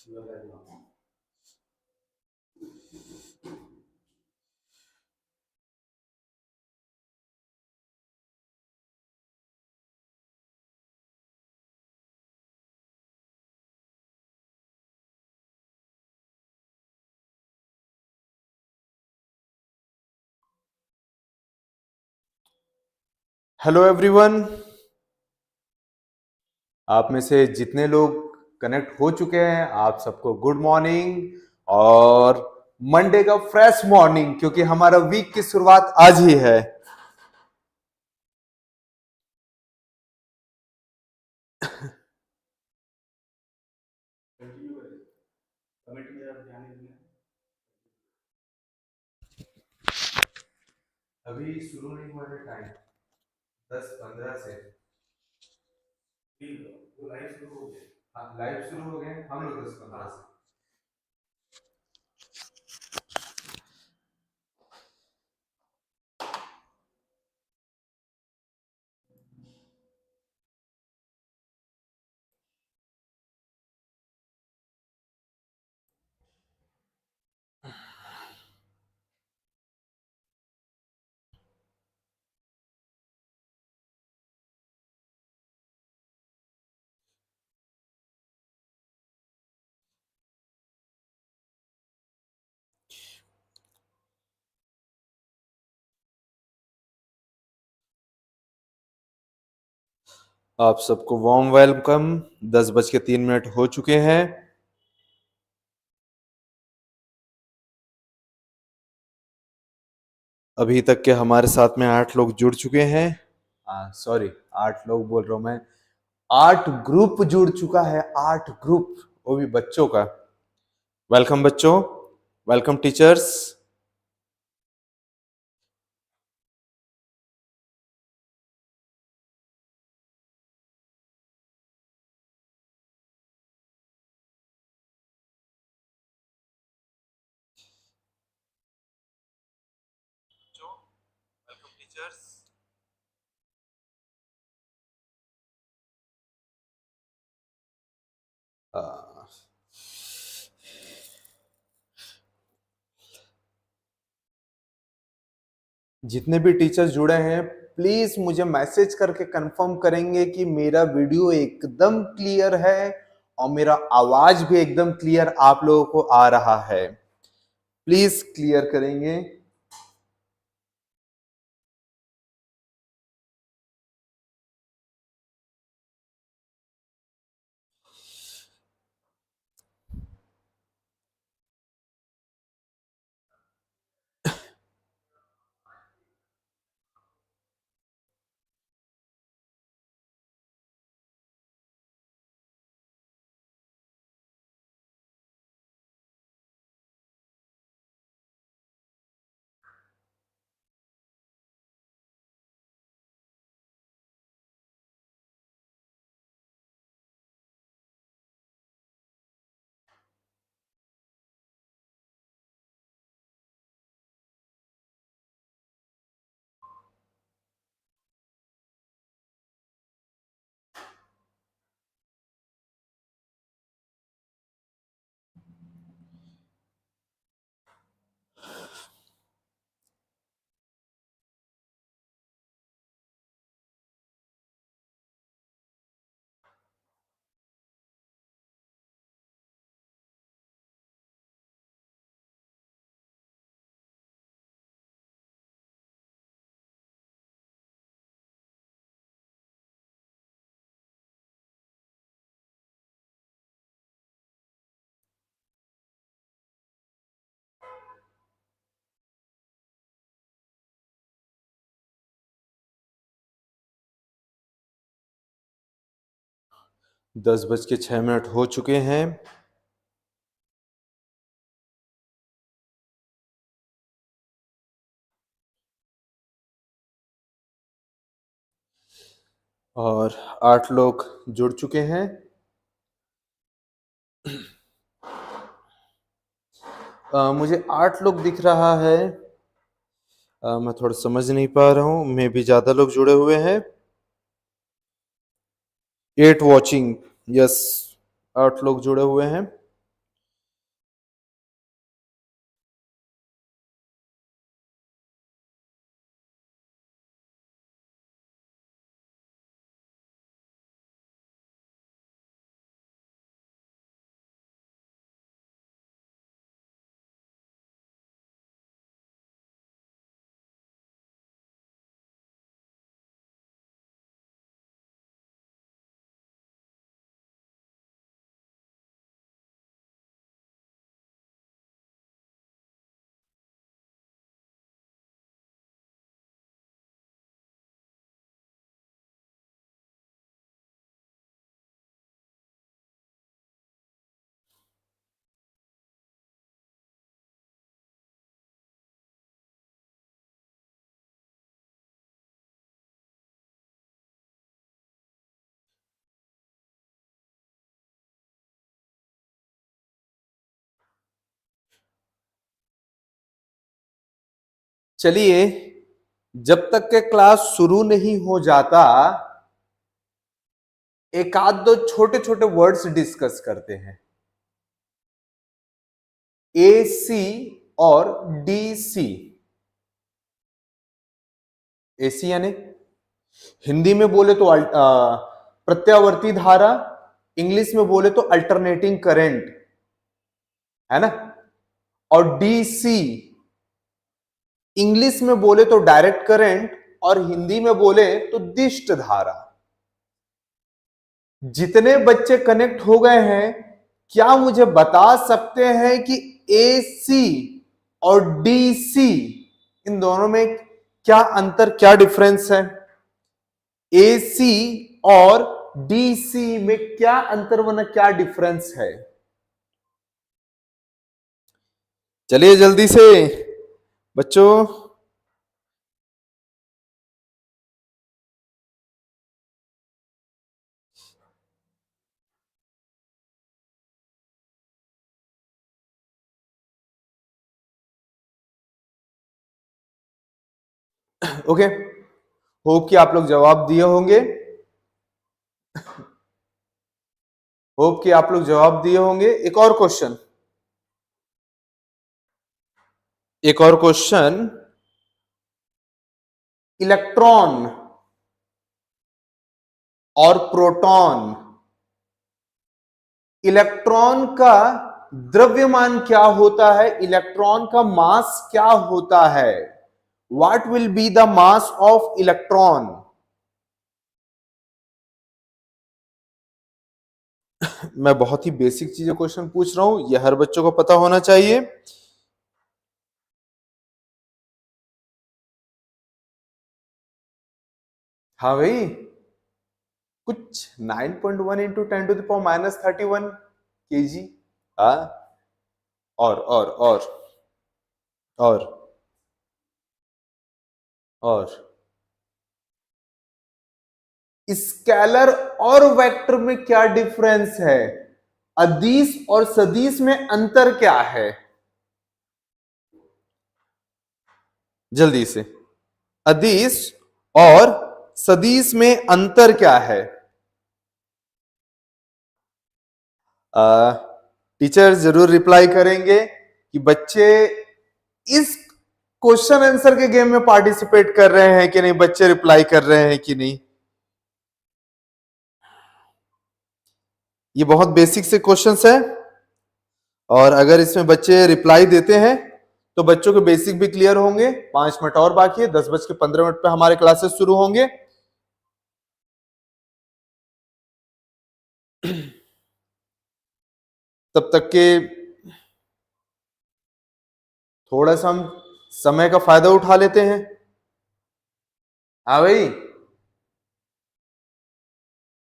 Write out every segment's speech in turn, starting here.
Hello everyone. आप में से जितने लोग कनेक्ट हो चुके हैं आप सबको गुड मॉर्निंग और मंडे का फ्रेश मॉर्निंग, क्योंकि हमारा वीक की शुरुआत आज ही है। अभी शुरू नहीं हुआ है टाइम 10:15 से। लाइव शुरू हो गए। हाँ, लाइव शुरू हो गए हम लोग 10:15 से। आप सबको वार्म वेलकम। 10:03 हो चुके हैं। अभी तक के हमारे साथ में 8 लोग जुड़ चुके हैं। सॉरी, 8 लोग बोल रहा हूं मैं, 8 ग्रुप जुड़ चुका है। 8 ग्रुप, वो भी बच्चों का। वेलकम बच्चों, वेलकम टीचर्स। Welcome teachers. जितने भी टीचर्स जुड़े हैं प्लीज मुझे मैसेज करके कंफर्म करेंगे कि मेरा वीडियो एकदम क्लियर है और मेरा आवाज भी एकदम क्लियर आप लोगों को आ रहा है। प्लीज क्लियर करेंगे। 10:06 हो चुके हैं। और 8 लोग जुड़ चुके हैं। मुझे 8 लोग दिख रहा है। मैं थोड़ा समझ नहीं पा रहा हूँ, मे भी ज्यादा लोग जुड़े हुए हैं। 8 वॉचिंग, यस, 8 लोग जुड़े हुए हैं। चलिए, जब तक के क्लास शुरू नहीं हो जाता, एक आध दो छोटे छोटे वर्ड्स डिस्कस करते हैं। AC और DC। AC यानी हिंदी में बोले तो प्रत्यावर्ती धारा, इंग्लिश में बोले तो अल्टरनेटिंग करंट, है ना। और DC इंग्लिश में बोले तो डायरेक्ट करंट और हिंदी में बोले तो दिष्ट धारा। जितने बच्चे कनेक्ट हो गए हैं, क्या मुझे बता सकते हैं कि AC और DC इन दोनों में क्या अंतर, क्या डिफरेंस है? AC और DC में क्या अंतर वरना क्या डिफरेंस है? चलिए जल्दी से बच्चों। ओके, होप कि आप लोग जवाब दिए होंगे। होप कि आप लोग जवाब दिए होंगे। एक और क्वेश्चन, एक और क्वेश्चन। इलेक्ट्रॉन और प्रोटॉन, इलेक्ट्रॉन का द्रव्यमान क्या होता है? इलेक्ट्रॉन का मास क्या होता है? What will be the mass of electron? मैं बहुत ही बेसिक चीजें क्वेश्चन पूछ रहा हूं, यह हर बच्चों को पता होना चाहिए। हाँ भाई, कुछ 9.1 इंटू 10⁻³ kg। हाँ, और और और स्केलर और वेक्टर में क्या डिफरेंस है? अदिश और सदिश में अंतर क्या है? जल्दी से, अदिश और सदिश में अंतर क्या है? टीचर जरूर रिप्लाई करेंगे कि बच्चे इस क्वेश्चन आंसर के गेम में पार्टिसिपेट कर रहे हैं कि नहीं, बच्चे रिप्लाई कर रहे हैं कि नहीं। ये बहुत बेसिक से क्वेश्चंस है और अगर इसमें बच्चे रिप्लाई देते हैं तो बच्चों के बेसिक भी क्लियर होंगे। 5 मिनट और बाकी है, 10:15 पे हमारे क्लासेस शुरू होंगे। तब तक के थोड़ा सा हम समय का फायदा उठा लेते हैं। हाँ भाई,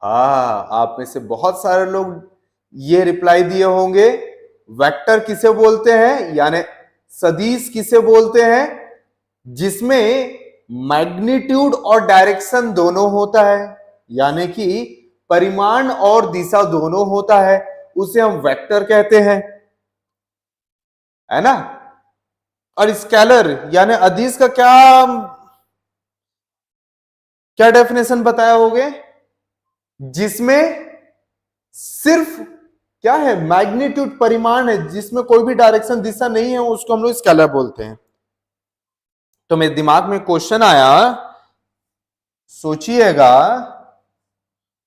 हाँ, आप में से बहुत सारे लोग ये रिप्लाई दिए होंगे। वेक्टर किसे बोलते हैं, यानी सदिश किसे बोलते हैं? जिसमें मैग्नीट्यूड और डायरेक्शन दोनों होता है, यानी कि परिमाण और दिशा दोनों होता है, उसे हम वेक्टर कहते हैं, है ना। और स्केलर यानी अदिश का क्या क्या डेफिनेशन बताया होगे? जिसमें सिर्फ क्या है, मैग्नीट्यूड परिमाण है, जिसमें कोई भी डायरेक्शन दिशा नहीं है, उसको हम लोग स्केलर बोलते हैं। तो मेरे दिमाग में क्वेश्चन आया, सोचिएगा।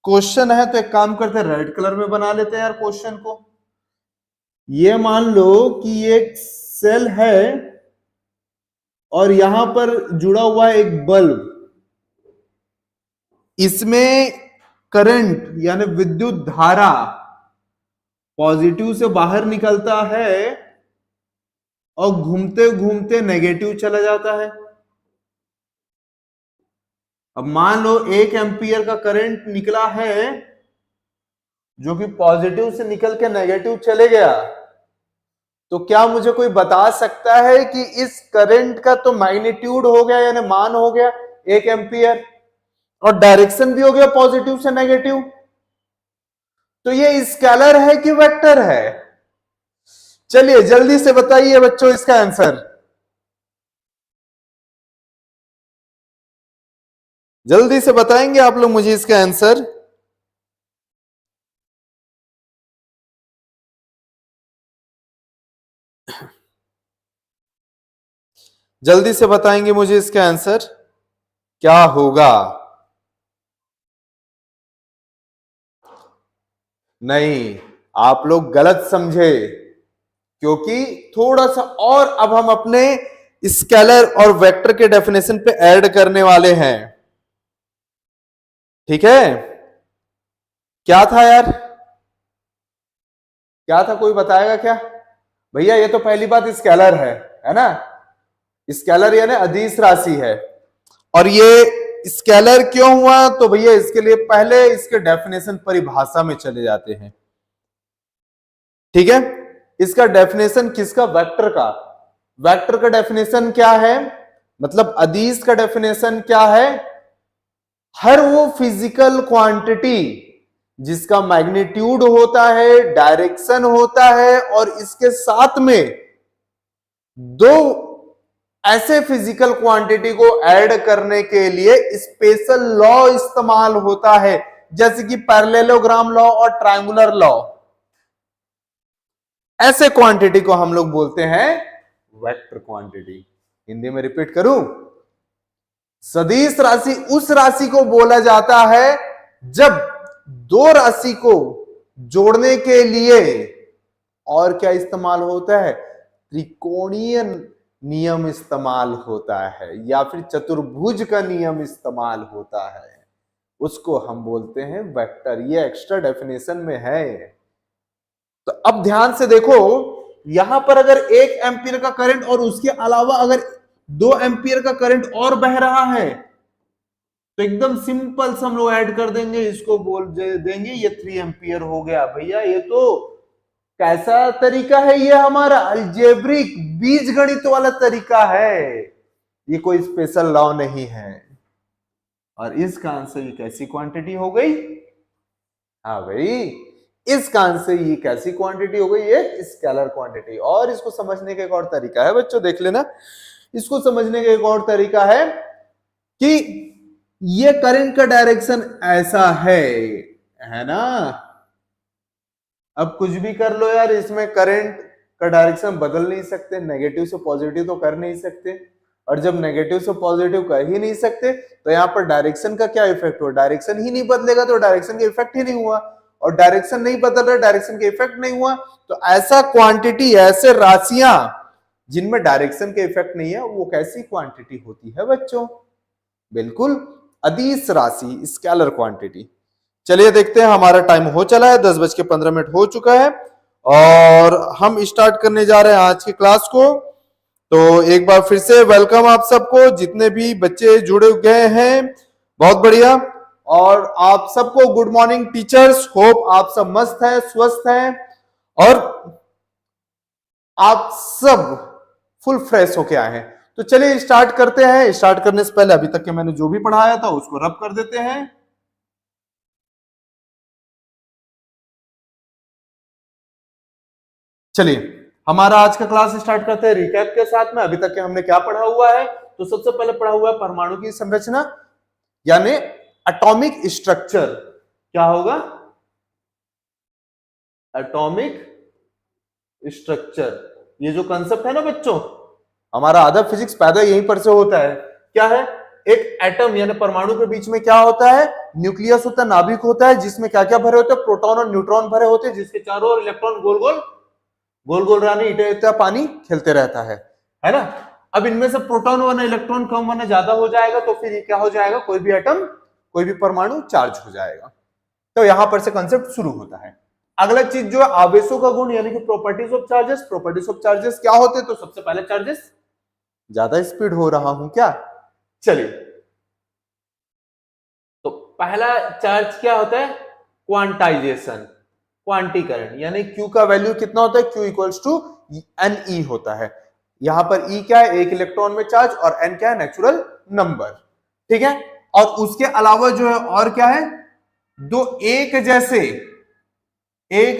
क्वेश्चन है तो एक काम करते हैं, रेड कलर में बना लेते हैं यार क्वेश्चन को। ये मान लो कि एक सेल है और यहां पर जुड़ा हुआ है एक बल्ब। इसमें करंट यानी विद्युत धारा पॉजिटिव से बाहर निकलता है और घूमते घूमते नेगेटिव चला जाता है। अब मान लो 1 एम्पियर का करंट निकला है जो कि पॉजिटिव से निकल के नेगेटिव चले गया। तो क्या मुझे कोई बता सकता है कि इस करंट का तो मैग्नीट्यूड हो गया यानी मान हो गया 1 एम्पियर और डायरेक्शन भी हो गया पॉजिटिव से नेगेटिव। तो ये स्केलर है कि वेक्टर है? चलिए जल्दी से बताइए बच्चों इसका आंसर। जल्दी से बताएंगे आप लोग मुझे इसका आंसर। जल्दी से बताएंगे मुझे इसका आंसर क्या होगा। नहीं, आप लोग गलत समझे, क्योंकि थोड़ा सा और अब हम अपने स्केलर और वेक्टर के डेफिनेशन पे ऐड करने वाले हैं। ठीक है, क्या था यार, क्या था, कोई बताएगा क्या? भैया ये तो पहली बात स्केलर है ना, स्केलर यानी अदिश राशि है। और ये स्केलर क्यों हुआ, तो भैया इसके लिए पहले इसके डेफिनेशन परिभाषा में चले जाते हैं। ठीक है, इसका डेफिनेशन किसका? वेक्टर का। वेक्टर का डेफिनेशन क्या है, मतलब अदिश का डेफिनेशन क्या है? हर वो फिजिकल क्वांटिटी जिसका मैग्नीट्यूड होता है, डायरेक्शन होता है, और इसके साथ में दो ऐसे फिजिकल क्वांटिटी को ऐड करने के लिए स्पेशल लॉ इस्तेमाल होता है, जैसे कि पैरेललोग्राम लॉ और ट्रायंगुलर लॉ। ऐसे क्वांटिटी को हम लोग बोलते हैं वेक्टर क्वांटिटी। हिंदी में रिपीट करूं, सदिश राशि उस राशि को बोला जाता है जब दो राशि को जोड़ने के लिए और क्या इस्तेमाल होता है? त्रिकोणीय नियम इस्तेमाल होता है, या फिर चतुर्भुज का नियम इस्तेमाल होता है, उसको हम बोलते हैं वेक्टर। ये एक्स्ट्रा डेफिनेशन में है। तो अब ध्यान से देखो, यहां पर अगर 1 एम्पीयर का करंट और उसके अलावा अगर 2 एम्पीयर का करंट और बह रहा है, तो एकदम सिंपल से हम लोग ऐड कर देंगे, इसको बोल देंगे ये 3 एम्पीयर हो गया। भैया ये तो कैसा तरीका है, ये हमारा अलजेब्रिक बीज गणित वाला तरीका है, ये कोई स्पेशल लॉ नहीं है। और इसका आंसर ये कैसी क्वांटिटी हो गई? हाँ भाई, इसका आंसर ये कैसी क्वांटिटी हो गई? ये स्केलर क्वांटिटी। और इसको समझने का एक और तरीका है बच्चों, देख लेना, इसको समझने का एक और तरीका है कि ये करंट का डायरेक्शन ऐसा है ना, अब कुछ भी कर लो यार, इसमें करंट का डायरेक्शन बदल नहीं सकते, नेगेटिव से पॉजिटिव तो कर नहीं सकते, और जब नेगेटिव से पॉजिटिव कर ही नहीं सकते तो यहाँ पर डायरेक्शन का क्या इफेक्ट हुआ? डायरेक्शन ही नहीं बदलेगा तो डायरेक्शन का इफेक्ट ही नहीं हुआ, और डायरेक्शन नहीं बदल रहा, डायरेक्शन का इफेक्ट नहीं हुआ। तो ऐसा क्वांटिटी, ऐसे राशियां जिनमें डायरेक्शन के इफेक्ट नहीं है, वो कैसी क्वांटिटी होती है बच्चों? बिल्कुल अदिश राशि, स्केलर क्वांटिटी। चलिए देखते हैं, हमारा टाइम हो चला है, 10:15 हो चुका है, और हम स्टार्ट करने जा रहे हैं आज की क्लास को। तो एक बार फिर से वेलकम आप सबको, जितने भी बच्चे जुड़े गए हैं, बहुत बढ़िया। और आप सबको गुड मॉर्निंग टीचर्स, होप आप सब मस्त हैं, स्वस्थ हैं, और आप सब फुल फ्रेश होके आए हैं। तो चलिए स्टार्ट करते हैं। स्टार्ट करने से पहले अभी तक के मैंने जो भी पढ़ाया था उसको रब कर देते हैं। चलिए हमारा आज का क्लास स्टार्ट करते हैं रिकैप के साथ में। अभी तक के हमने क्या पढ़ा हुआ है? तो सबसे पहले पढ़ा हुआ है परमाणु की संरचना, यानी एटॉमिक स्ट्रक्चर। क्या होगा? Atomic structure. ये जो कंसेप्ट है ना बच्चों, हमारा आधा फिजिक्स पैदा यहीं पर से होता है। क्या है? एक एटम यानी परमाणु के बीच में क्या होता है? न्यूक्लियस होता है, नाभिक होता है, जिसमें क्या क्या भरे होते हैं? प्रोटॉन और न्यूट्रॉन भरे होते हैं, जिसके चारों ओर इलेक्ट्रॉन गोल गोल गोल गोल रानी इटा पानी खेलते रहता है ना। अब इनमें से प्रोटॉन वरना इलेक्ट्रॉन कम वरना ज्यादा हो जाएगा, तो फिर ये क्या हो जाएगा? कोई भी एटम, कोई भी परमाणु चार्ज हो जाएगा। तो यहां पर से कंसेप्ट शुरू होता है। अगला चीज जो है आवेशों का गुण, यानी कि properties of charges. Properties of charges क्या होते हैं? तो सबसे पहले चार्जेस, ज्यादा स्पीड हो रहा हूं क्या? चलिए, तो पहला चार्ज क्या होता है? क्वांटाइजेशन, क्वांटीकरण, यानी Q का वैल्यू कितना होता है? Q इक्वल्स टू Ne होता है। यहां पर E क्या है? एक इलेक्ट्रॉन में चार्ज, और N क्या है? Natural number. ठीक है, और उसके अलावा जो है और क्या है? दो एक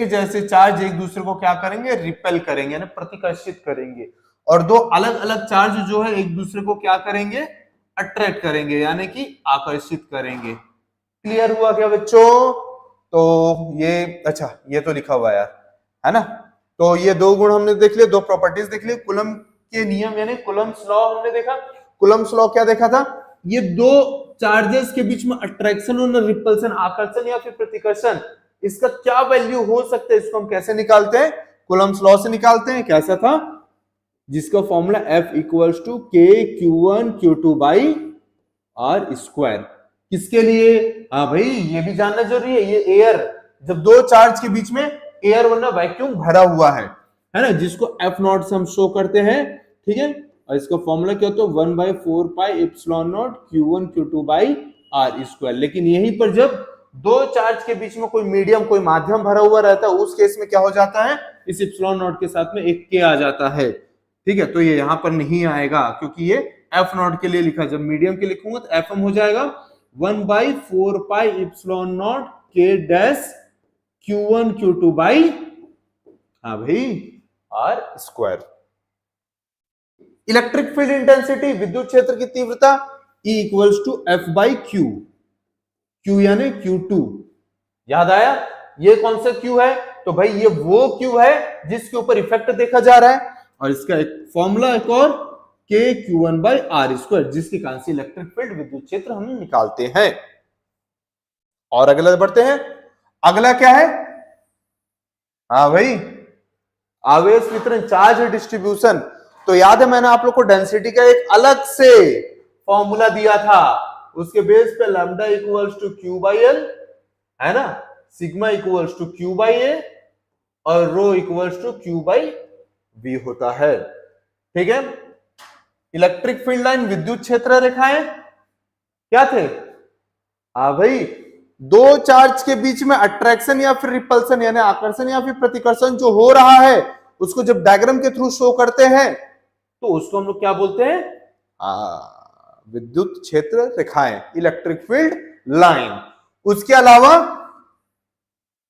जैसे चार्ज एक दूसरे को क्या करेंगे? रिपेल करेंगे, यानी प्रतिकर्षित करेंगे। और दो अलग अलग चार्ज जो है एक दूसरे को क्या करेंगे? अट्रैक्ट करेंगे, यानी कि आकर्षित करेंगे। क्लियर हुआ क्या बच्चों? तो ये अच्छा, ये तो लिखा हुआ यार, है ना। तो ये दो गुण हमने देख लिए, दो प्रॉपर्टीज देख ली। कूलम के नियम यानी कूलम्स लॉ हमने देखा। कूलम्स लॉ क्या देखा था? ये दो चार्जेस के बीच में अट्रैक्शन और रिपल्सन, आकर्षण या फिर प्रतिकर्षण, इसका क्या वैल्यू हो सकता है, इसको हम कैसे निकालते हैं? कूलम्स लॉ से निकालते हैं। कैसा था? जिसका फॉर्मूला F इक्वल्स टू के Q1 Q2 by R square. किसके लिए? हाँ भाई, ये भी जानना जरूरी है। ये एयर, जब दो चार्ज के बीच में एयर वरना वैक्यूम भरा हुआ है ना, जिसको एफ नॉट से हम शो करते हैं, ठीक है। और इसका फॉर्मूला क्या होता है? 1/4 epsilon naught Q1 Q2 by R square. लेकिन यहीं पर जब दो चार्ज के बीच में कोई मीडियम, कोई माध्यम भरा हुआ रहता है, उस केस में क्या हो जाता है? इस एप्सिलॉन नॉट के साथ में एक के आ जाता है, ठीक है। तो ये यहां पर नहीं आएगा क्योंकि ये एफ नॉट के लिए लिखा। जब मीडियम के लिखूंगा तो एफ एम हो जाएगा 1/4 एप्सिलॉन नॉट के डैश Q1 Q2 बाई, हाँ भाई, R square. Electric field intensity, विद्युत क्षेत्र की तीव्रता, E equals to F by Q। Q यानी Q2। याद आया? ये कौन सा Q है? तो भाई ये वो Q है जिसके ऊपर इफेक्ट देखा जा रहा है। और इसका एक फॉर्मूला एक और K Q1 by R square, जिसके कारण से इलेक्ट्रिक फील्ड, विद्युत क्षेत्र हम निकालते हैं। और अगला बढ़ते हैं। अगला क्या है? हाँ भाई, आवेश वितरण, चार्ज डिस्ट्रीब्यूशन। तो याद है मैंने आप लोग को डेंसिटी का एक अलग से फॉर्मूला दिया था, उसके बेस पे lambda equals to Q by L, है ना, sigma equals to Q by A और rho equals to Q by V होता है, ठीक है। इलेक्ट्रिक फील्ड लाइन, विद्युत क्षेत्र रेखाएं क्या थे? हाँ भाई, दो चार्ज के बीच में अट्रैक्शन या फिर रिपल्सन यानी आकर्षण या फिर प्रतिकर्षण जो हो रहा है, उसको जब डायग्राम के थ्रू शो करते हैं तो उसको हम लोग क्या बोलते हैं? विद्युत क्षेत्र रेखाएं, इलेक्ट्रिक फील्ड लाइन। उसके अलावा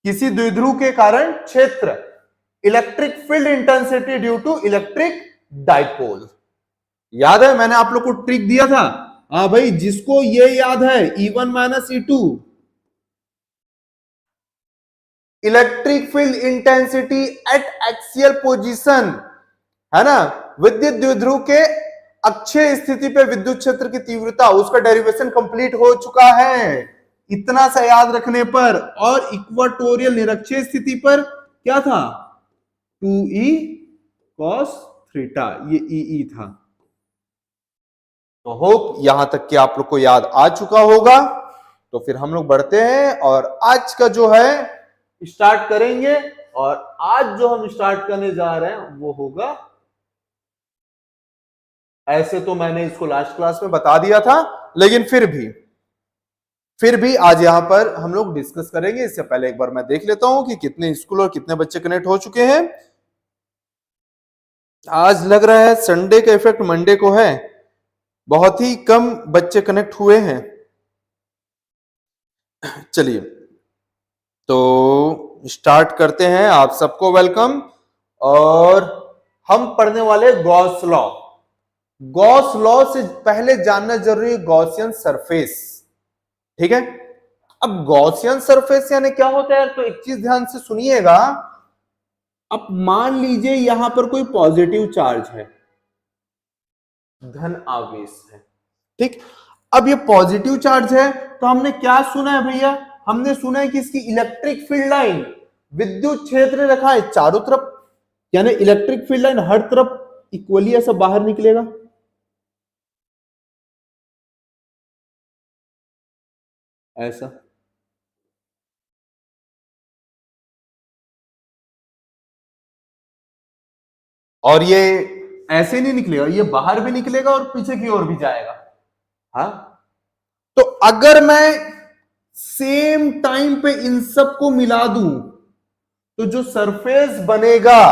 किसी द्विध्रुव के कारण क्षेत्र, electric field intensity due to electric dipole. याद है मैंने आप लोग को ट्रिक दिया था? हाँ भाई, जिसको ये याद है, E1 minus E2, electric field intensity at axial position, है ना, विद्युत द्विध्रुव के अक्षीय स्थिति पे विद्युत क्षेत्र की तीव्रता, उसका डेरिवेशन कंप्लीट हो चुका है। इतना सा याद रखने पर। और इक्वाटोरियल निरक्षीय स्थिति पर क्या था? 2E cos थीटा, ये E था। तो होप यहां तक कि आप लोग को याद आ चुका होगा। तो फिर हम लोग बढ़ते हैं और आज का जो है स्टार्ट करेंगे। और आज जो हम स्टार्ट करने जा रहे हैं वो होगा, ऐसे तो मैंने इसको लास्ट क्लास में बता दिया था, लेकिन फिर भी आज यहां पर हम लोग डिस्कस करेंगे। इससे पहले एक बार मैं देख लेता हूं कि कितने स्कूल और कितने बच्चे कनेक्ट हो चुके हैं। आज लग रहा है संडे का इफेक्ट मंडे को है, बहुत ही कम बच्चे कनेक्ट हुए हैं। चलिए तो स्टार्ट करते हैं। आप सबको वेलकम। और हम पढ़ने वाले गॉस लॉ। गॉस लॉ से पहले जानना जरूरी है गॉसियन सरफेस, ठीक है। अब गॉसियन सरफेस यानी क्या होता है? तो एक चीज ध्यान से सुनिएगा। अब मान लीजिए यहां पर कोई पॉजिटिव चार्ज है, धन आवेश है, ठीक। अब ये पॉजिटिव चार्ज है तो हमने क्या सुना है भैया? हमने सुना है कि इसकी इलेक्ट्रिक फील्ड लाइन, विद्युत क्षेत्र रखा है चारों तरफ, यानी इलेक्ट्रिक फील्ड लाइन हर तरफ इक्वली ऐसा बाहर निकलेगा। ऐसा और ये ऐसे नहीं निकलेगा, ये बाहर भी निकलेगा और पीछे की ओर भी जाएगा। हाँ, तो अगर मैं सेम टाइम पे इन सबको मिला दूं तो जो सरफेस बनेगा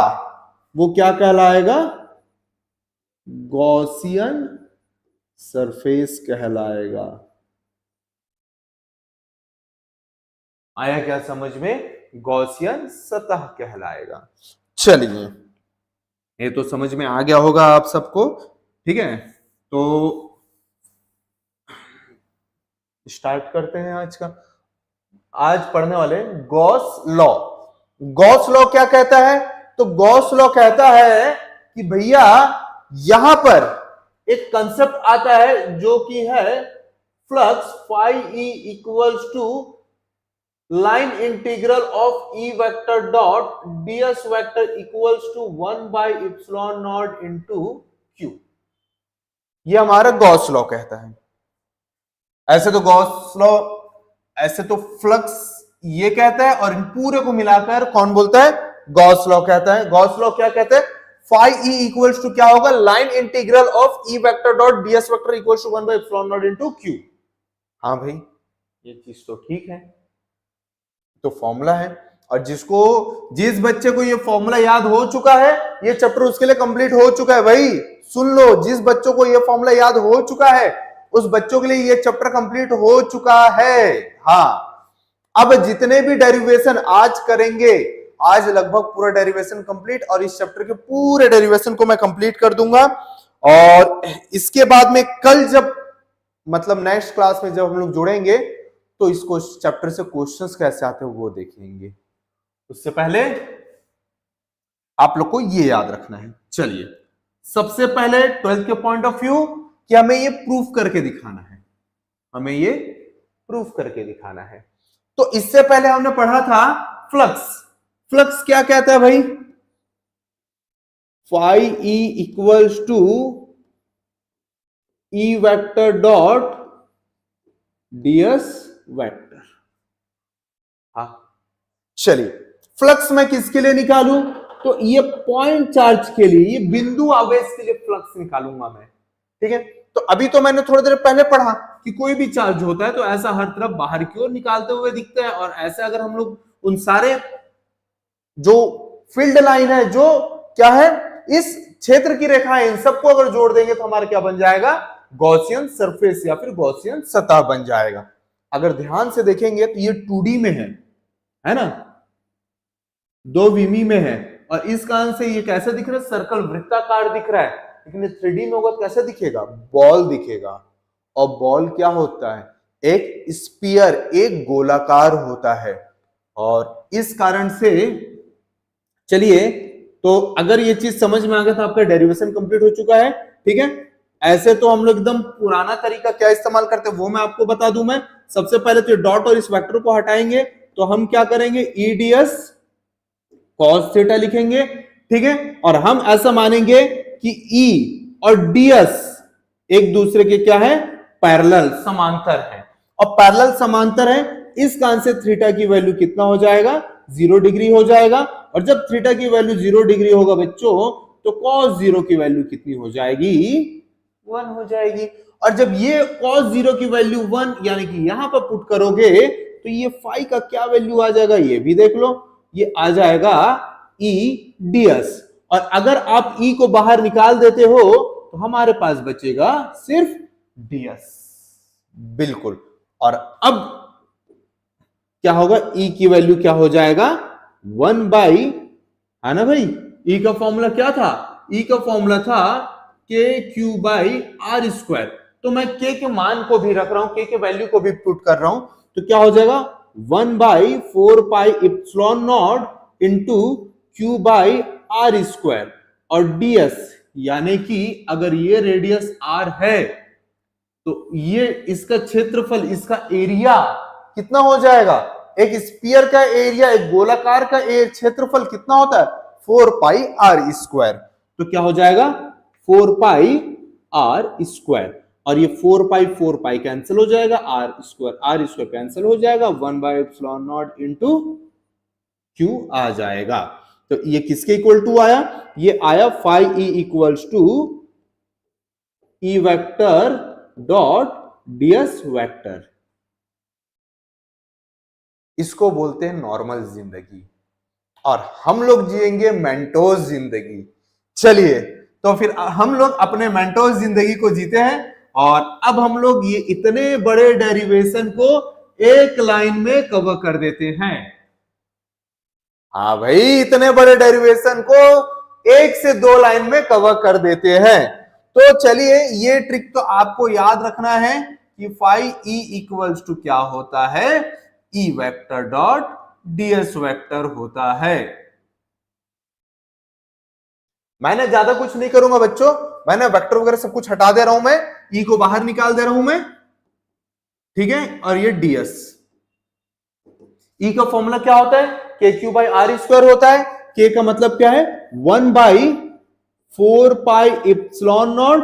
वो क्या कहलाएगा? गॉसियन सरफेस कहलाएगा। आया क्या समझ में? गॉसियन सतह कहलाएगा। चलिए, ये तो समझ में आ गया होगा आप सबको, ठीक है। तो स्टार्ट करते हैं आज पढ़ने वाले गॉस लॉ। गॉस लॉ क्या कहता है? तो गॉस लॉ कहता है कि भैया यहां पर एक कंसेप्ट आता है जो कि है flux phi E equals to line integral of E vector dot DS vector equals to 1 by epsilon naught into Q. ये हमारा गॉस लॉ कहता है। ऐसे तो गॉस लॉ, ऐसे तो फ्लक्स ये कहता है और इन पूरे को मिलाकर कौन बोलता है? गॉस लॉ कहता है। गॉस लॉ क्या कहते हैं? फाई ई इक्वल्स टू क्या होगा? Line integral of E vector dot DS vector equals to 1 by epsilon naught into Q. हाँ भाई, ये चीज तो ठीक है, तो फॉर्मूला है। और जिस बच्चे को ये फॉर्मूला याद हो चुका है, ये चैप्टर उसके लिए कंप्लीट हो चुका है भाई। सुन लो, जिस बच्चों को ये फॉर्मूला याद हो चुका है उस बच्चों के लिए ये चैप्टर कंप्लीट हो चुका है। हाँ, अब जितने भी डेरिवेशन आज करेंगे, आज लगभग पूरा डेरिवेशन कंप्लीट, और इस चैप्टर के पूरे डेरिवेशन को मैं कंप्लीट कर दूंगा। और इसके बाद में कल जब मतलब नेक्स्ट क्लास में जब हम लोग जुड़ेंगे तो इसको चैप्टर से क्वेश्चंस कैसे आते हैं वो देखेंगे। उससे पहले आप लोग को ये याद रखना है। चलिए, सबसे पहले 12th के पॉइंट ऑफ व्यू कि हमें ये प्रूफ करके दिखाना है, हमें ये प्रूफ करके दिखाना है। तो इससे पहले हमने पढ़ा था फ्लक्स। फ्लक्स क्या कहता है भाई? Phi E equals to E vector dot DS vector. हाँ, चलिए, फ्लक्स मैं किसके लिए निकालूं? तो ये पॉइंट चार्ज के लिए, ये बिंदु आवेश के लिए फ्लक्स निकालूंगा मैं। ठीक है, तो अभी तो मैंने थोड़ी देर पहले पढ़ा कि कोई भी चार्ज होता है तो ऐसा हर तरफ बाहर की ओर निकालते हुए दिखता है, और ऐसे अगर हम लोग उन सारे जो फील्ड लाइन है, जो क्या है, इस क्षेत्र की रेखाएं, इन सबको अगर जोड़ देंगे तो हमारा क्या बन जाएगा? गॉसियन सरफेस या फिर गॉसियन सतह बन जाएगा। अगर ध्यान से देखेंगे तो ये 2D में है ना, 2 विमी में है, और इस कारण से ये कैसे दिख रहा है? सर्कल, वृत्ताकार दिख रहा है। लेकिन 3D में होगा तो कैसे दिखेगा? बॉल दिखेगा। और बॉल क्या होता है? एक स्फीयर, एक गोलाकार होता है। और इस कारण से चलिए, तो अगर ये चीज समझ में आ गया तो आपका डेरिवेशन कंप्लीट हो चुका है। ठीक है, ऐसे तो हम लोग एकदम पुराना तरीका क्या इस्तेमाल करते हैं वो मैं आपको बता दूं। मैं सबसे पहले तो डॉट और इस वेक्टर को हटाएंगे, तो हम क्या करेंगे? ई डीएस कॉस थीटा लिखेंगे। ठीक है, और हम ऐसा मानेंगे कि ई और डीएस एक दूसरे के क्या है? पैरेलल, समांतर है। और पैरेलल समांतर है, इस कारण से थीटा की वैल्यू कितना हो जाएगा? 0 डिग्री हो जाएगा। और जब थीटा की वैल्यू 0 डिग्री होगा बच्चों, तो cos 0 की वैल्यू कितनी हो जाएगी? 1 हो जाएगी। और जब ये cos 0 की वैल्यू 1 यानी कि यहां पर पुट करोगे तो ये फाई का क्या वैल्यू आ जाएगा? ये भी देख लो, ये आ जाएगा ई डीएस। और अगर आप ई को बाहर निकाल देते हो तो हमारे पास बचेगा सिर्फ डीएस। बिल्कुल। और अब क्या होगा? ई की वैल्यू क्या हो जाएगा? 1 बाई, है ना भाई? ई का फॉर्मूला क्या था? ई का फॉर्मूला था के क्यू बाई आर स्क्वायर। तो मैं के मान को भी रख रहा हूं, के वैल्यू को भी पुट कर रहा हूं, तो क्या हो जाएगा? 1 by 4 pi epsilon not into Q by R square. और डीएस यानी कि अगर ये रेडियस आर है तो ये इसका क्षेत्रफल, इसका एरिया कितना हो जाएगा? एक स्फीयर का एरिया, एक गोलाकार का क्षेत्रफल कितना होता है? 4 पाई आर स्क्वायर। तो क्या हो जाएगा? 4 पाई आर स्क्वायर। और ये 4 पाई कैंसिल हो जाएगा, आर स्क्वायर कैंसिल हो जाएगा, 1 by epsilon not into Q आ जाएगा। तो ये किसके इक्वल टू आया? ये आया phi E equals to E vector dot DS vector. इसको बोलते हैं नॉर्मल जिंदगी, और हम लोग जिएंगे मेंटोस जिंदगी। चलिए, तो फिर हम लोग अपने मेंटोस जिंदगी को जीते हैं, और अब हम लोग ये इतने बड़े डेरिवेशन को एक लाइन में कवर कर देते हैं। हाँ भाई, इतने बड़े डेरिवेशन को 1 से 2 लाइन में कवर कर देते हैं। तो चलिए, ये ट्रिक तो आपको याद रखना है कि फाई ई इक्वल्स टू क्या होता है, ई वेक्टर डॉट डीएस वेक्टर होता है। मैंने ज्यादा कुछ नहीं करूंगा बच्चों, मैंने वेक्टर वगैरह सब कुछ हटा दे रहा हूं, मैं ई को बाहर निकाल दे रहा हूं मैं, ठीक है। और ये डीएस, ई का फॉर्मूला क्या होता है, के क्यू बाई आर स्क्वायर होता है। के का मतलब क्या है, 1/4 pi epsilon not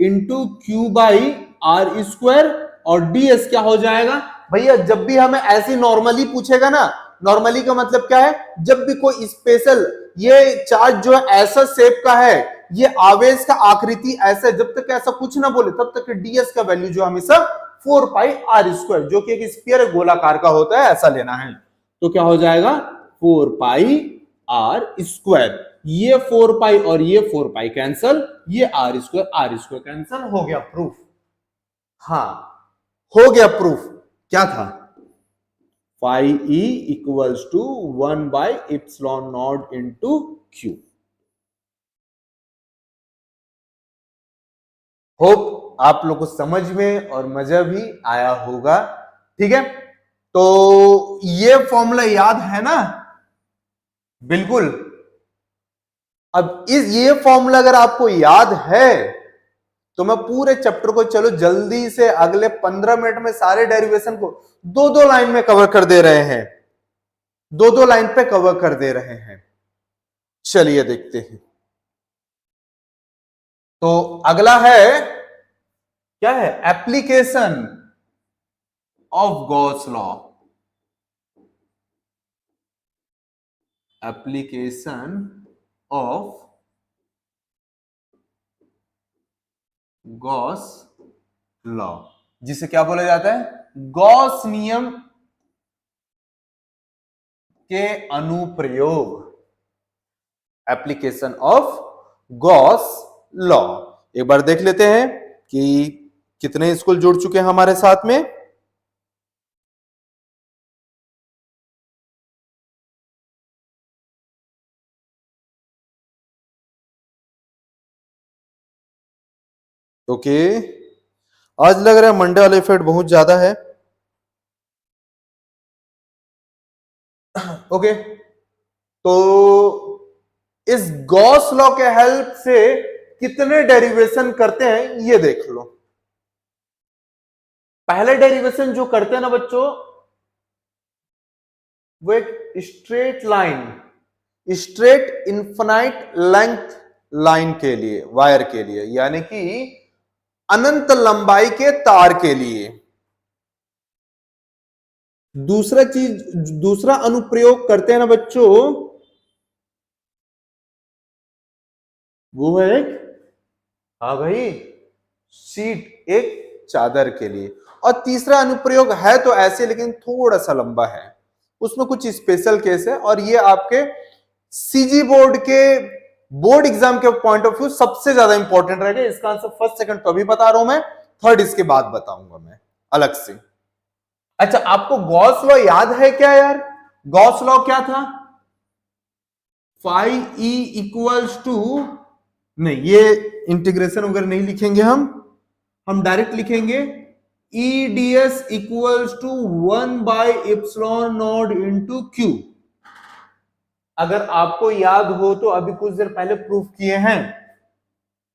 into Q by R square. और डीएस क्या हो जाएगा भैया, जब भी हमें ऐसी नॉर्मली पूछेगा ना, नॉर्मली का मतलब क्या है, जब भी कोई स्पेशल, ये चार्ज जो है ऐसा शेप का है, ये आवेश का आकृति ऐसा, जब तक ऐसा कुछ ना बोले तब तक डीएस का वैल्यू जो हमेशा 4 पाई आर स्क्वायर, जो कि एक स्फीयर गोलाकार का होता है, ऐसा लेना है। तो क्या हो जाएगा 4 पाई आर स्क्वायर, ये 4 पाई और ये 4 पाई कैंसल, ये आर स्क्वायर कैंसल हो गया, प्रूफ। हाँ हो गया प्रूफ। क्या था, फाई ई इक्वल्स टू 1/इप्सिलॉन नॉट इंटू क्यू। होप आप लोग को समझ में और मजा भी आया होगा, ठीक है। तो ये फॉर्मूला याद है ना, बिल्कुल। अब ये फॉर्मूला अगर आपको याद है तो मैं पूरे चैप्टर को चलो जल्दी से अगले 15 मिनट में सारे डेरिवेशन को दो दो लाइन में कवर कर दे रहे हैं, दो दो लाइन पे कवर कर दे रहे हैं। चलिए देखते हैं। तो अगला है, क्या है, application of Gauss law. Application of Gauss law, जिसे क्या बोला जाता है, गॉस नियम के अनुप्रयोग। एप्लीकेशन ऑफ गॉस लॉ, एक बार देख लेते हैं कि कितने स्कूल जुड़ चुके हैं हमारे साथ में। ओके, आज लग रहा है मंडे वाला इफेक्ट बहुत ज्यादा है। ओके, तो इस गॉस लॉ के हेल्प से कितने डेरिवेशन करते हैं ये देख लो। पहले डेरिवेशन जो करते हैं ना बच्चों, वो एक straight line, straight infinite length line के लिए, वायर के लिए, यानी कि अनंत लंबाई के तार के लिए। दूसरा अनुप्रयोग करते हैं ना बच्चों, वो है एक, हाँ भाई, शीट, एक चादर के लिए। और तीसरा अनुप्रयोग है तो ऐसे, लेकिन थोड़ा सा लंबा है, उसमें कुछ स्पेशल केस है, और ये आपके सीजी बोर्ड के बोर्ड एग्जाम के पॉइंट ऑफ व्यू सबसे ज्यादा इंपॉर्टेंट रहेगा। इसका आंसर फर्स्ट सेकंड तो अभी बता रहा हूं मैं, थर्ड इसके बाद बताऊंगा मैं अलग से। अच्छा, आपको गॉस लॉ याद है क्या यार, गॉस लॉ क्या था, फाई ई इक्वल्स टू, नहीं ये इंटीग्रेशन वगैरह नहीं लिखेंगे हम डायरेक्ट लिखेंगे E D S equals to 1/इप्सिलॉन नॉट इंटू क्यू। अगर आपको याद हो तो अभी कुछ देर पहले प्रूफ किए हैं,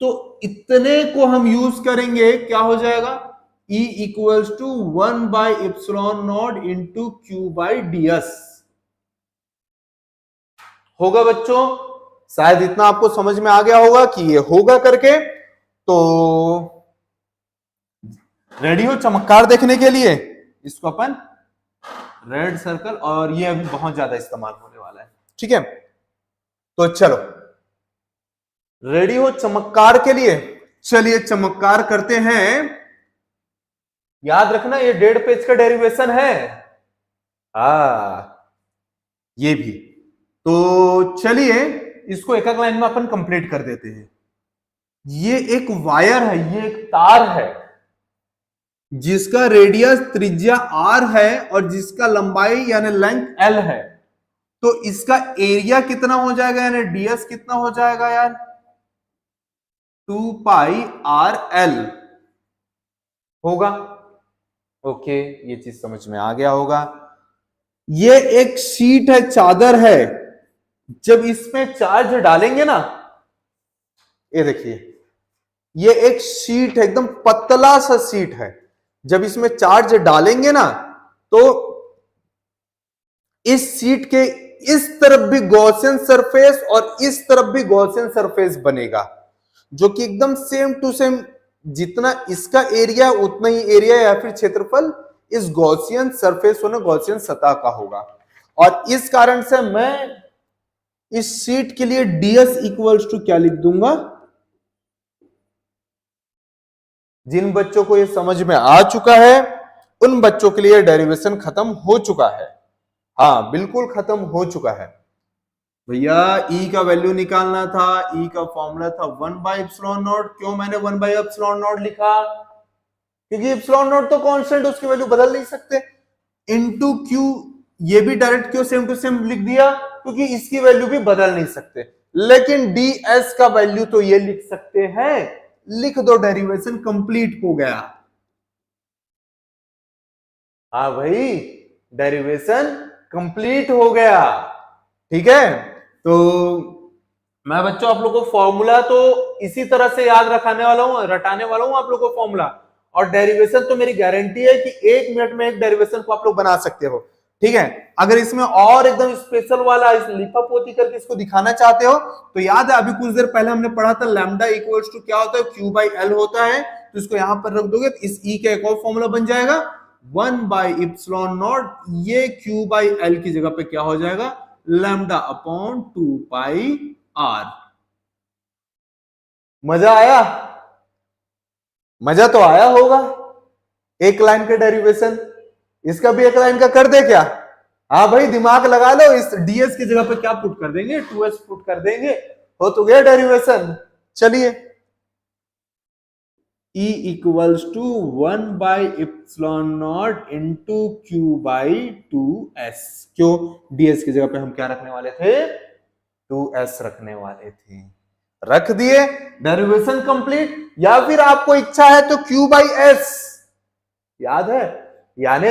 तो इतने को हम यूज करेंगे, क्या हो जाएगा, E इक्वल्स टू 1/इप्सिलॉन naught into Q by D S होगा बच्चों। शायद इतना आपको समझ में आ गया होगा कि ये होगा करके। तो रेडी हो चमत्कार देखने के लिए, इसको अपन रेड सर्कल, और ये अभी बहुत ज्यादा इस्तेमाल होने वाला है, ठीक है। तो चलो रेडी हो चमत्कार के लिए, चलिए चमत्कार करते हैं। याद रखना ये 1.5 पेज का डेरिवेशन है, ये भी। तो चलिए इसको एक एक लाइन में अपन कंप्लीट कर देते हैं। ये एक वायर है, ये एक तार है, जिसका रेडियस त्रिज्या r है और जिसका लंबाई यानी लेंथ l है। तो इसका एरिया कितना हो जाएगा, यानी ds कितना हो जाएगा यार, 2 पाई r l होगा। ओके, ये चीज समझ में आ गया होगा। ये एक शीट है, चादर है, जब इसमें चार्ज डालेंगे ना, ये देखिए, ये एक शीट है, एकदम पतला सा शीट है, जब इसमें चार्ज डालेंगे ना तो इस शीट के इस तरफ भी गॉसियन सरफेस और इस तरफ भी गॉसियन सरफेस बनेगा, जो कि एकदम सेम टू सेम, जितना इसका एरिया उतना ही एरिया या फिर क्षेत्रफल इस गॉसियन सरफेस होने गॉसियन सतह का होगा। और इस कारण से मैं इस शीट के लिए ds इक्वल्स टू क्या लिख दूंगा? जिन बच्चों को ये समझ में आ चुका है उन बच्चों के लिए डेरिवेशन खत्म हो चुका है। हाँ, बिल्कुल खत्म हो चुका है भैया। E का वैल्यू निकालना था, E का फॉर्मूला था 1/ε0। क्यों मैंने 1/ε0 लिखा? क्योंकि ε0 तो कांस्टेंट, उसकी वैल्यू बदल नहीं सकते। इनटू Q, ये भी डायरेक्ट क्यों सेम टू सेम लिख दिया? क्योंकि इसकी वैल्यू भी बदल नहीं सकते। लेकिन ds का वैल्यू तो ये लिख सकते हैं, लिख दो, डेरिवेशन कंप्लीट हो गया। हाँ भाई, डेरिवेशन कंप्लीट हो गया। ठीक है, तो मैं बच्चों आप लोग को फॉर्मूला तो इसी तरह से याद रटाने वाला हूं आप लोग को फॉर्मूला। और डेरिवेशन तो मेरी गारंटी है कि 1 मिनट में एक डेरिवेशन को आप लोग बना सकते हो। ठीक है, अगर इसमें और एकदम स्पेशल वाला इस लिपापोती करके इसको दिखाना चाहते हो तो याद है अभी कुछ देर पहले हमने पढ़ा था लैम्डा इक्वल्स टू क्या होता है? Q/L होता है। तो इसको यहां पर रख दोगे तो इस E का एक और फॉर्मूला बन जाएगा 1/ε0। ये Q/L की जगह पे क्या हो जाएगा? Lambda upon 2πr। मजा आया? मजा तो आया होगा। एक लाइन का डेरिवेशन, इसका भी एक लाइन का कर दे क्या? हाँ भाई, दिमाग लगा लो, इस ds की जगह पे क्या पुट कर देंगे? 2s पुट कर देंगे, हो तो गया डेरिवेशन। चलिए, E equals to 1/ε0 into Q/2s। क्यों? ds की जगह पे हम क्या रखने वाले थे? 2s रखने वाले थे। रख दिए, डेरिवेशन कंप्लीट। या फिर आपको इच्छा है तो Q/s, याद है? यानी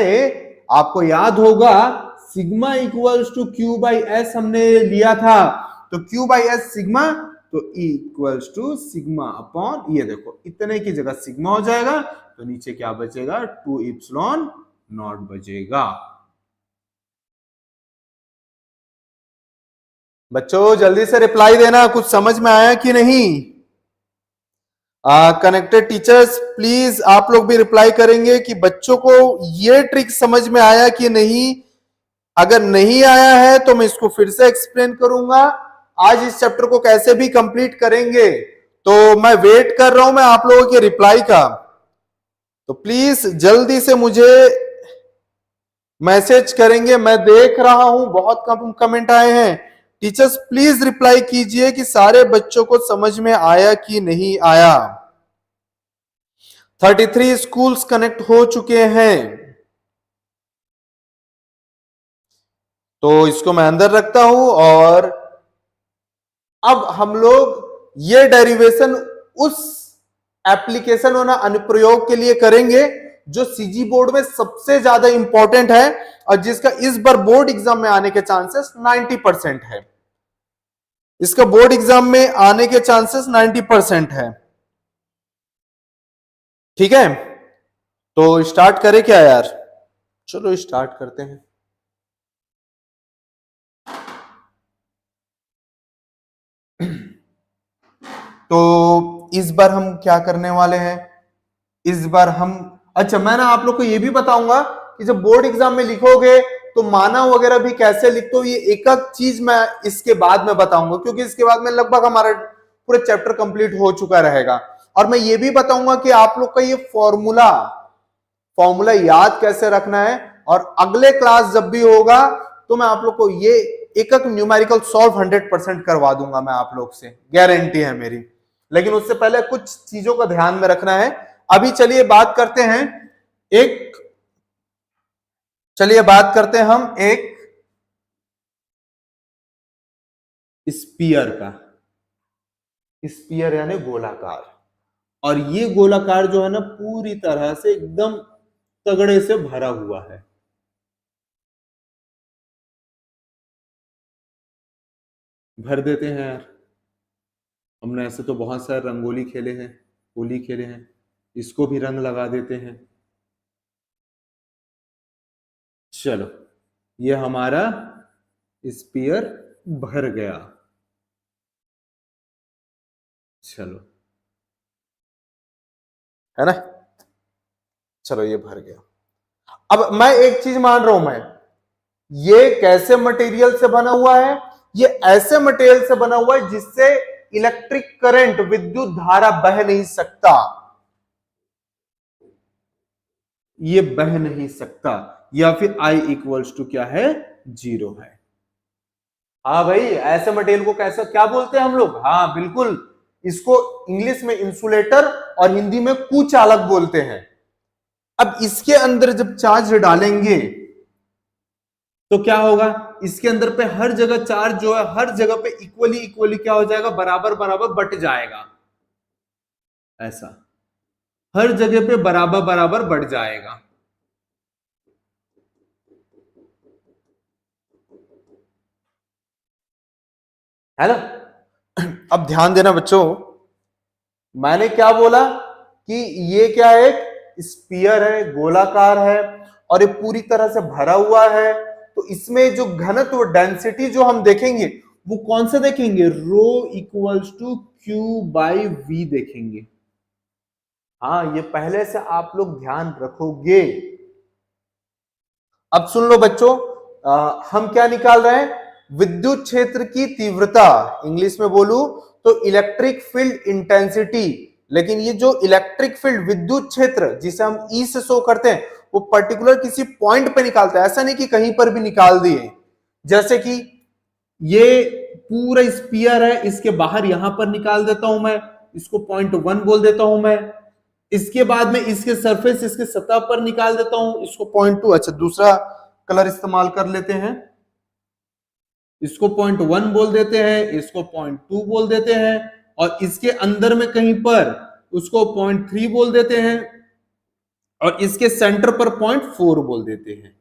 आपको याद होगा सिग्मा इक्वल्स टू Q/s हमने लिया था, तो Q/s सिग्मा, तो E equals to sigma upon, ये देखो इतने की जगह सिग्मा हो जाएगा, तो नीचे क्या बचेगा? 2ε0 बचेगा। बच्चों जल्दी से रिप्लाई देना, कुछ समझ में आया कि नहीं? कनेक्टेड टीचर्स प्लीज आप लोग भी रिप्लाई करेंगे कि बच्चों को ये ट्रिक समझ में आया कि नहीं। अगर नहीं आया है तो मैं इसको फिर से एक्सप्लेन करूंगा। आज इस चैप्टर को कैसे भी कंप्लीट करेंगे, तो मैं वेट कर रहा हूं मैं आप लोगों के रिप्लाई का। तो प्लीज जल्दी से मुझे मैसेज करेंगे। मैं देख रहा हूं बहुत कम कमेंट आए हैं। टीचर्स प्लीज रिप्लाई कीजिए कि सारे बच्चों को समझ में आया कि नहीं आया। 33 स्कूल्स कनेक्ट हो चुके हैं, तो इसको मैं अंदर रखता हूं। और अब हम लोग ये डेरिवेशन उस एप्लीकेशन और अनुप्रयोग के लिए करेंगे जो सीजी बोर्ड में सबसे ज्यादा इंपॉर्टेंट है और जिसका इस बार बोर्ड एग्जाम में आने के चांसेस 90% है। इसका बोर्ड एग्जाम में आने के चांसेस 90% है। ठीक है, तो स्टार्ट करें क्या यार? चलो स्टार्ट करते हैं। तो इस बार हम क्या करने वाले हैं? इस बार हम, अच्छा मैं ना आप लोग को ये भी बताऊंगा कि जब बोर्ड एग्जाम में लिखोगे तो मानव वगैरह भी कैसे लिखते हो, ये एक एक चीज मैं इसके बाद में बताऊंगा, क्योंकि इसके बाद में लगभग हमारा पूरा चैप्टर कंप्लीट हो चुका रहेगा। और मैं ये भी बताऊंगा कि आप लोग का ये फॉर्मूला याद कैसे रखना है। और अगले क्लास जब भी होगा तो मैं आप लोग को ये एक एक न्यूमेरिकल सॉल्व 100% करवा दूंगा, मैं आप लोग से गारंटी है मेरी। लेकिन उससे पहले कुछ चीजों का ध्यान में रखना है। अभी चलिए बात करते हैं हम एक स्पीयर का। स्पीयर यानी गोलाकार। और ये गोलाकार जो है ना पूरी तरह से एकदम तगड़े से भरा हुआ है। भर देते हैं यार, हमने ऐसे तो बहुत सारे रंगोली खेले हैं, होली खेले हैं, इसको भी रंग लगा देते हैं। चलो, ये हमारा स्पीयर भर गया। चलो, है ना, चलो ये भर गया। अब मैं एक चीज मान रहा हूं, मैं ये कैसे मटेरियल से बना हुआ है? ये ऐसे मटेरियल से बना हुआ है जिससे इलेक्ट्रिक करंट, विद्युत धारा बह नहीं सकता, ये बह नहीं सकता, या फिर I इक्वल्स टू क्या है, 0 है। हाँ भाई, ऐसे मटेरियल को कैसे क्या बोलते हैं हम लोग? हाँ बिल्कुल, इसको इंग्लिश में इंसुलेटर और हिंदी में कुचालक बोलते हैं। अब इसके अंदर जब चार्ज डालेंगे तो क्या होगा? इसके अंदर पे हर जगह चार्ज जो है हर जगह पे इक्वली इक्वली क्या हो जाएगा, बराबर बराबर बट जाएगा। ऐसा हर जगह पे बराबर बराबर बढ़ जाएगा। है ना? अब ध्यान देना बच्चों, मैंने क्या बोला कि ये क्या है, एक स्फीयर है, गोलाकार है, और ये पूरी तरह से भरा हुआ है। तो इसमें जो घनत्व, डेंसिटी जो हम देखेंगे वो कौन से देखेंगे? Rho equals to Q by V देखेंगे। हाँ, ये पहले से आप लोग ध्यान रखोगे। अब सुन लो बच्चों, हम क्या निकाल रहे हैं? विद्युत क्षेत्र की तीव्रता, इंग्लिश में बोलूं तो इलेक्ट्रिक फील्ड इंटेंसिटी। लेकिन ये जो इलेक्ट्रिक फील्ड, विद्युत क्षेत्र जिसे हम ई से शो करते हैं, वो पर्टिकुलर किसी पॉइंट पे निकालते हैं, ऐसा नहीं कि कहीं पर भी निकाल दिए। जैसे कि ये पूरा स्फीयर है, इसके बाहर यहां पर निकाल देता हूं मैं, इसको पॉइंट 1 बोल देता हूं मैं। इसके बाद में इसके सरफेस, इसके सतह पर निकाल देता हूं, इसको पॉइंट 2। अच्छा, दूसरा कलर इस्तेमाल कर लेते हैं, इसको पॉइंट 1 बोल देते हैं, इसको पॉइंट 2 बोल देते हैं, और इसके अंदर में कहीं पर उसको पॉइंट 3 बोल देते हैं, और इसके सेंटर पर पॉइंट 4 बोल देते हैं।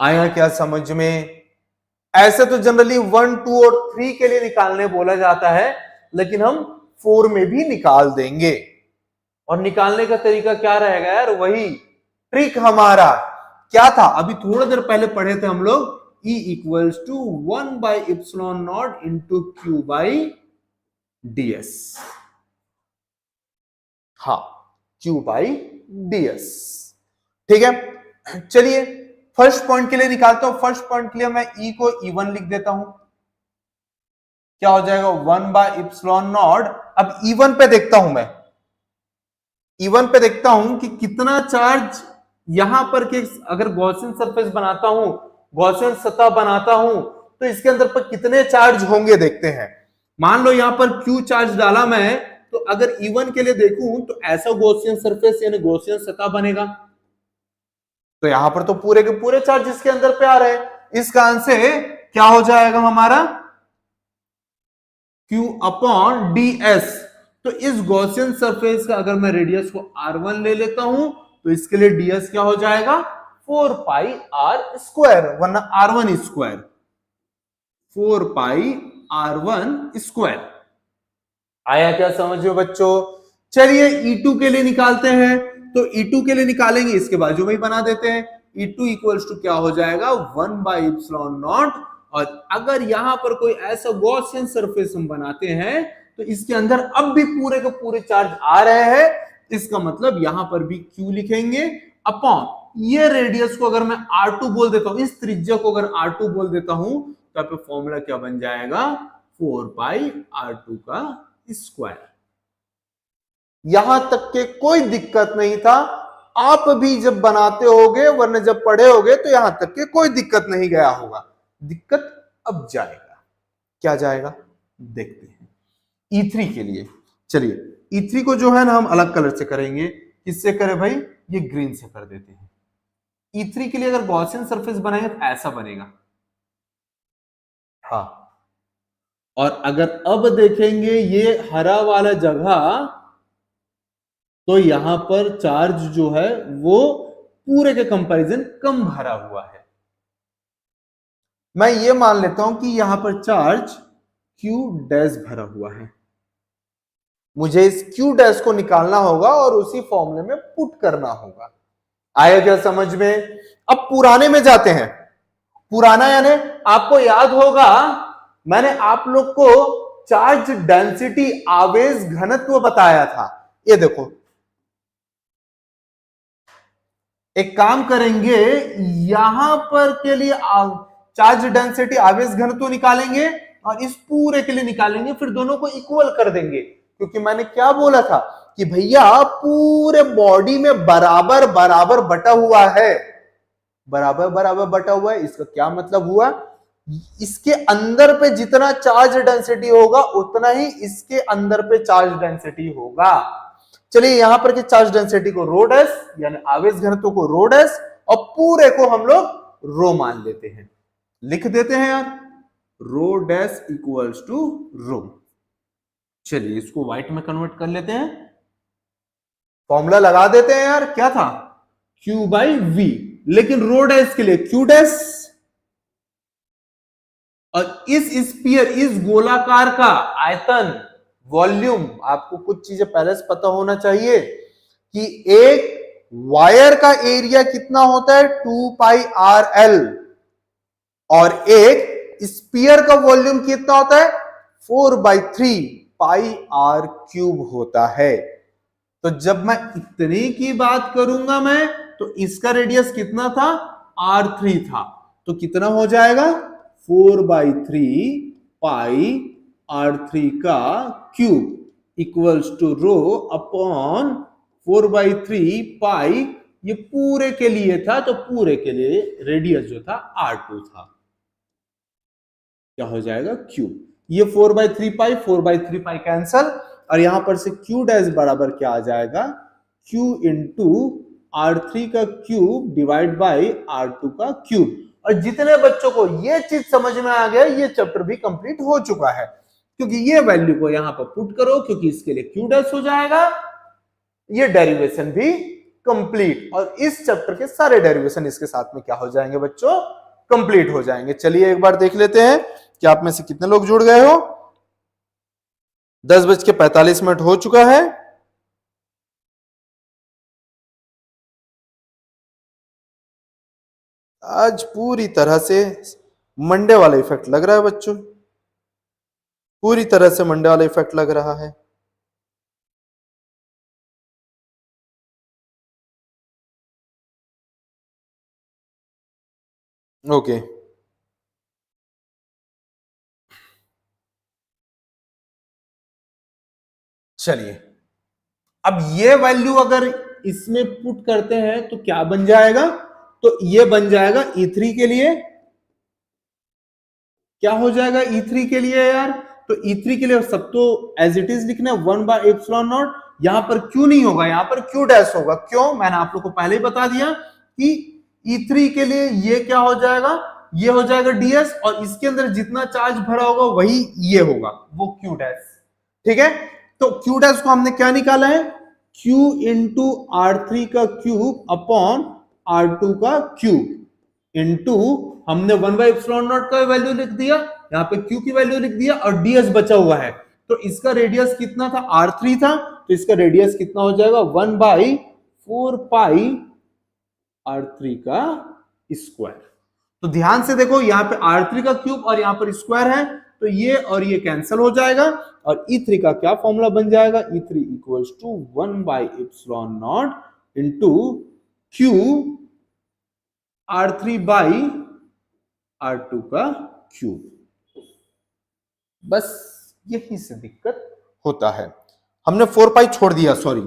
आया क्या समझ में? ऐसे तो जनरली 1, 2 और 3 के लिए निकालने बोला जाता है, लेकिन हम 4 में भी निकाल देंगे। और निकालने का तरीका क्या रहेगा यार? वही ट्रिक हमारा क्या था, अभी थोड़ा देर पहले पढ़े थे हम लोग, E equals to 1 by epsilon not into Q by ds। हाँ, क्यू बाई ds। ठीक है, चलिए फर्स्ट पॉइंट के लिए निकालता हूं। फर्स्ट पॉइंट के लिए मैं E को E1 लिख देता हूं, क्या हो जाएगा? 1 बाई इप्सिलॉन नॉट। अब E1 पे देखता हूं मैं, E1 पे देखता हूं कि कितना चार्ज यहां पर के, अगर गॉसियन सरफेस बनाता हूं, गॉसियन सतह बनाता हूं, तो इसके अंदर पर कितने चार्ज होंगे देखते हैं। मान लो यहां पर Q चार्ज डाला मैं, तो अगर E1 के लिए देखूं तो ऐसा गॉसियन सरफेस यानी गॉसियन सतह बनेगा। तो यहां पर तो पूरे के पूरे चार्ज इसके अंदर पे आ रहे हैं। इस कारण से क्या हो जाएगा हमारा? Q upon ds। तो इस गॉसियन सरफेस का अगर मैं रेडियस को r1 ले लेता हूं, तो इसके लिए ds क्या हो जाएगा? 4 पाई r स्क्वायर, वरना r1 स्क्वायर, 4 पाई r1 स्क्वायर। आया क्या समझ में बच्चों? चलिए E2 के लिए निकालते हैं। तो E2 के लिए निकालेंगे, इसके बाजू में ही बना देते हैं। E2 इक्वल्स टू क्या हो जाएगा? 1 बाई इप्सिलॉन नॉट। और अगर यहां पर कोई ऐसा गॉसियन सरफेस हम बनाते हैं, तो इसके अंदर अब भी पूरे के पूरे चार्ज आ रहे हैं, इसका मतलब यहां पर भी Q लिखेंगे अपॉन ये रेडियस को अगर मैं R2 बोल देता हूं, इस त्रिज्या को अगर R2 बोल देता हूं, तो आप फॉर्मूला क्या बन जाएगा? 4 पाई R2 का स्क्वायर। यहां तक के कोई दिक्कत नहीं था, आप भी जब बनाते होगे, वरना जब पढ़े होगे तो यहां तक के कोई दिक्कत नहीं गया होगा। दिक्कत अब जाएगा, क्या जाएगा देखते हैं। E3 के लिए चलिए E3 को जो है ना हम अलग कलर से करेंगे। किससे करें भाई? ये ग्रीन से कर देते हैं। E3 के लिए अगर गॉसियन सरफेस बनाएंगे तो ऐसा बनेगा। हाँ, और अगर अब देखेंगे ये हरा वाला जगह, तो यहां पर चार्ज जो है वो पूरे के कंपैरिजन कम भरा हुआ है। मैं ये मान लेता हूं कि यहां पर चार्ज Q डैश भरा हुआ है, मुझे इस Q डैश को निकालना होगा और उसी फॉर्मूले में पुट करना होगा। आया क्या समझ में? अब पुराने में जाते हैं। पुराना यानी आपको याद होगा मैंने आप लोग को चार्ज डेंसिटी आवेश घनत्व बताया था। ये देखो, एक काम करेंगे, यहां पर के लिए चार्ज डेंसिटी आवेश घनत्व निकालेंगे और इस पूरे के लिए निकालेंगे, फिर दोनों को इक्वल कर देंगे। क्योंकि मैंने क्या बोला था कि भैया पूरे बॉडी में बराबर बराबर बटा हुआ है, बराबर बराबर बटा हुआ है। इसका क्या मतलब हुआ? इसके अंदर पे जितना चार्ज डेंसिटी होगा उतना ही इसके अंदर पे चार्ज डेंसिटी होगा। चलिए यहां पर के चार्ज डेंसिटी को रो डैश यानी आवेश घनत्व को रो डैश और पूरे को हम लोग रो मान लेते हैं, लिख देते हैं यार, रो डैश इक्वल्स टू रो। चलिए इसको व्हाइट में कन्वर्ट कर लेते हैं, फॉर्मूला लगा देते हैं यार, क्या था? Q बाई V, लेकिन रो डैश के लिए Q डैश, और इस स्फीयर, इस गोलाकार का आयतन, वॉल्यूम, आपको कुछ चीजें पहले से पता होना चाहिए कि एक वायर का एरिया कितना होता है 2 पाई आर एल, और एक स्फीयर का वॉल्यूम कितना होता है 4/3 पाई आर क्यूब होता है। तो जब मैं इतने की बात करूंगा मैं, तो इसका रेडियस कितना था? R3 था, तो कितना हो जाएगा 4/3 पाई R3 का cube equals to rho upon 4/3 pi, ये पूरे के लिए था, तो पूरे के लिए रेडियस जो था R2 था, क्या हो जाएगा क्यूब। ये 4/3 पाई कैंसल, और यहां पर से Q डैश बराबर क्या आ जाएगा? Q इंटू R3 का क्यूब डिवाइड बाई R2 का क्यूब। और जितने बच्चों को ये चीज समझ में आ गया, ये चैप्टर भी कंप्लीट हो चुका है, क्योंकि ये वैल्यू को यहां पर पुट करो, क्योंकि इसके लिए Q डैश हो जाएगा, ये डेरिवेशन भी कंप्लीट, और इस चैप्टर के सारे डेरिवेशन इसके साथ में क्या हो जाएंगे बच्चों? कंप्लीट हो जाएंगे। चलिए एक बार देख लेते हैं कि आप में से कितने लोग जुड़ गए हो। 10:45 हो चुका है। आज पूरी तरह से मंडे वाला इफेक्ट लग रहा है बच्चों, पूरी तरह से मंडे वाला इफेक्ट लग रहा है। ओके, चलिए अब ये वैल्यू अगर इसमें पुट करते हैं तो क्या बन जाएगा? तो ये बन जाएगा E3 के लिए, क्या हो जाएगा E3 के लिए यार? तो E3 के लिए सब तो एज इट इज लिखना है 1/ε0। यहां पर Q नहीं होगा, यहां पर Q डैश होगा। क्यों? मैंने आप लोग को पहले ही बता दिया कि E3 के लिए ये क्या हो जाएगा? ये हो जाएगा ds, और इसके अंदर जितना चार्ज भरा होगा वही ये होगा, वो Q डैश। ठीक है, तो Q डैश को हमने क्या निकाला है? Q इंटू R3 का क्यूब अपॉन R2 का क्यूब इंटू हमने 1/ε0 का वैल्यू लिख दिया, यहां पे Q की वैल्यू लिख दिया, और ds बचा हुआ है। तो इसका रेडियस कितना था? R3 था, तो इसका रेडियस कितना हो जाएगा? 1/4 पाई R3 का स्क्वायर। तो ध्यान से देखो, यहां पे R3 का क्यूब और यहां पर स्क्वायर है, तो ये और ये कैंसिल हो जाएगा, और E3 का क्या फॉर्मूला बन जाएगा? E3 equals to 1/ε0 into Q R3 by R2 का क्यूब। बस यही से दिक्कत होता है। हमने 4 पाई छोड़ दिया, सॉरी।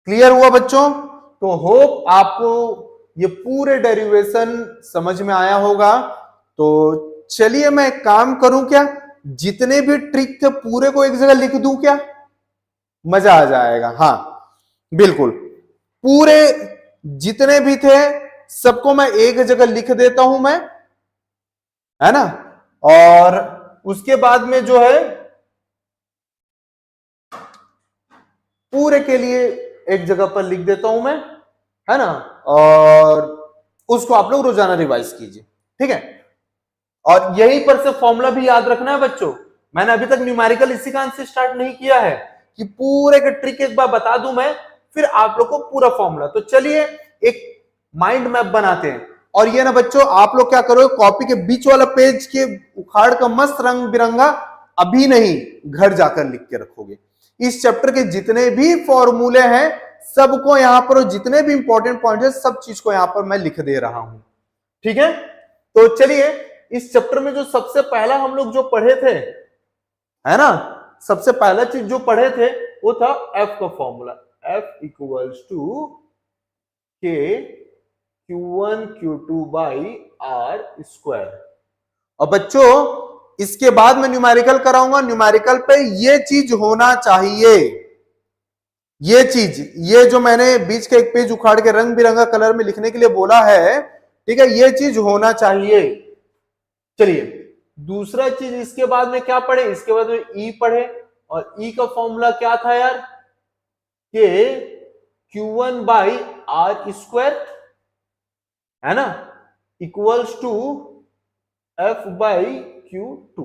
क्लियर हुआ बच्चों? तो होप आपको ये पूरे डेरिवेशन समझ में आया होगा। तो चलिए मैं एक काम करूं क्या, जितने भी ट्रिक थे पूरे को एक जगह लिख दूं क्या? मजा आ जाएगा। हाँ बिल्कुल, पूरे जितने भी थे सबको मैं एक जगह लिख देता हूं मैं, है ना? और उसके बाद में जो है पूरे के लिए एक जगह पर लिख देता हूं मैं, है ना, और उसको आप लोग रोजाना रिवाइज कीजिए, ठीक है। और यहीं पर से फॉर्मूला भी याद रखना है बच्चों। मैंने अभी तक न्यूमेरिकल इसी कारण से स्टार्ट नहीं किया है कि पूरे का ट्रिक एक बार बता दूं मैं, फिर आप लोग को पूरा फॉर्मूला। तो चलिए एक माइंड मैप बनाते हैं। और ये ना बच्चों, आप लोग क्या करो, कॉपी के बीच वाला पेज के उखाड़ का मस्त रंग बिरंगा अभी नहीं, घर जाकर लिख के रखोगे। इस चैप्टर के जितने भी फॉर्मूले हैं सबको यहां पर, जितने भी इंपॉर्टेंट पॉइंट है सब चीज को यहां पर मैं लिख दे रहा हूं, ठीक है। तो चलिए इस चैप्टर में जो सबसे पहला हम लोग जो पढ़े थे, है ना, सबसे पहला चीज जो पढ़े थे वो था एफ का फॉर्मूला, एफ इक्वल्स टू के Q1 Q2 by R square. और बच्चों इसके बाद मैं न्यूमेरिकल कराऊंगा, न्यूमेरिकल पे ये चीज होना चाहिए, ये चीज, ये जो मैंने बीच का एक पेज उखाड़ के रंग बिरंगा कलर में लिखने के लिए बोला है, ठीक है, ये चीज होना चाहिए। चलिए दूसरा चीज इसके बाद में क्या पढ़े, इसके बाद में ई पढ़े, और ई का फॉर्मूला क्या था यार, के Q1 बाई आर स्क्वायर, है ना, equals to F by Q2।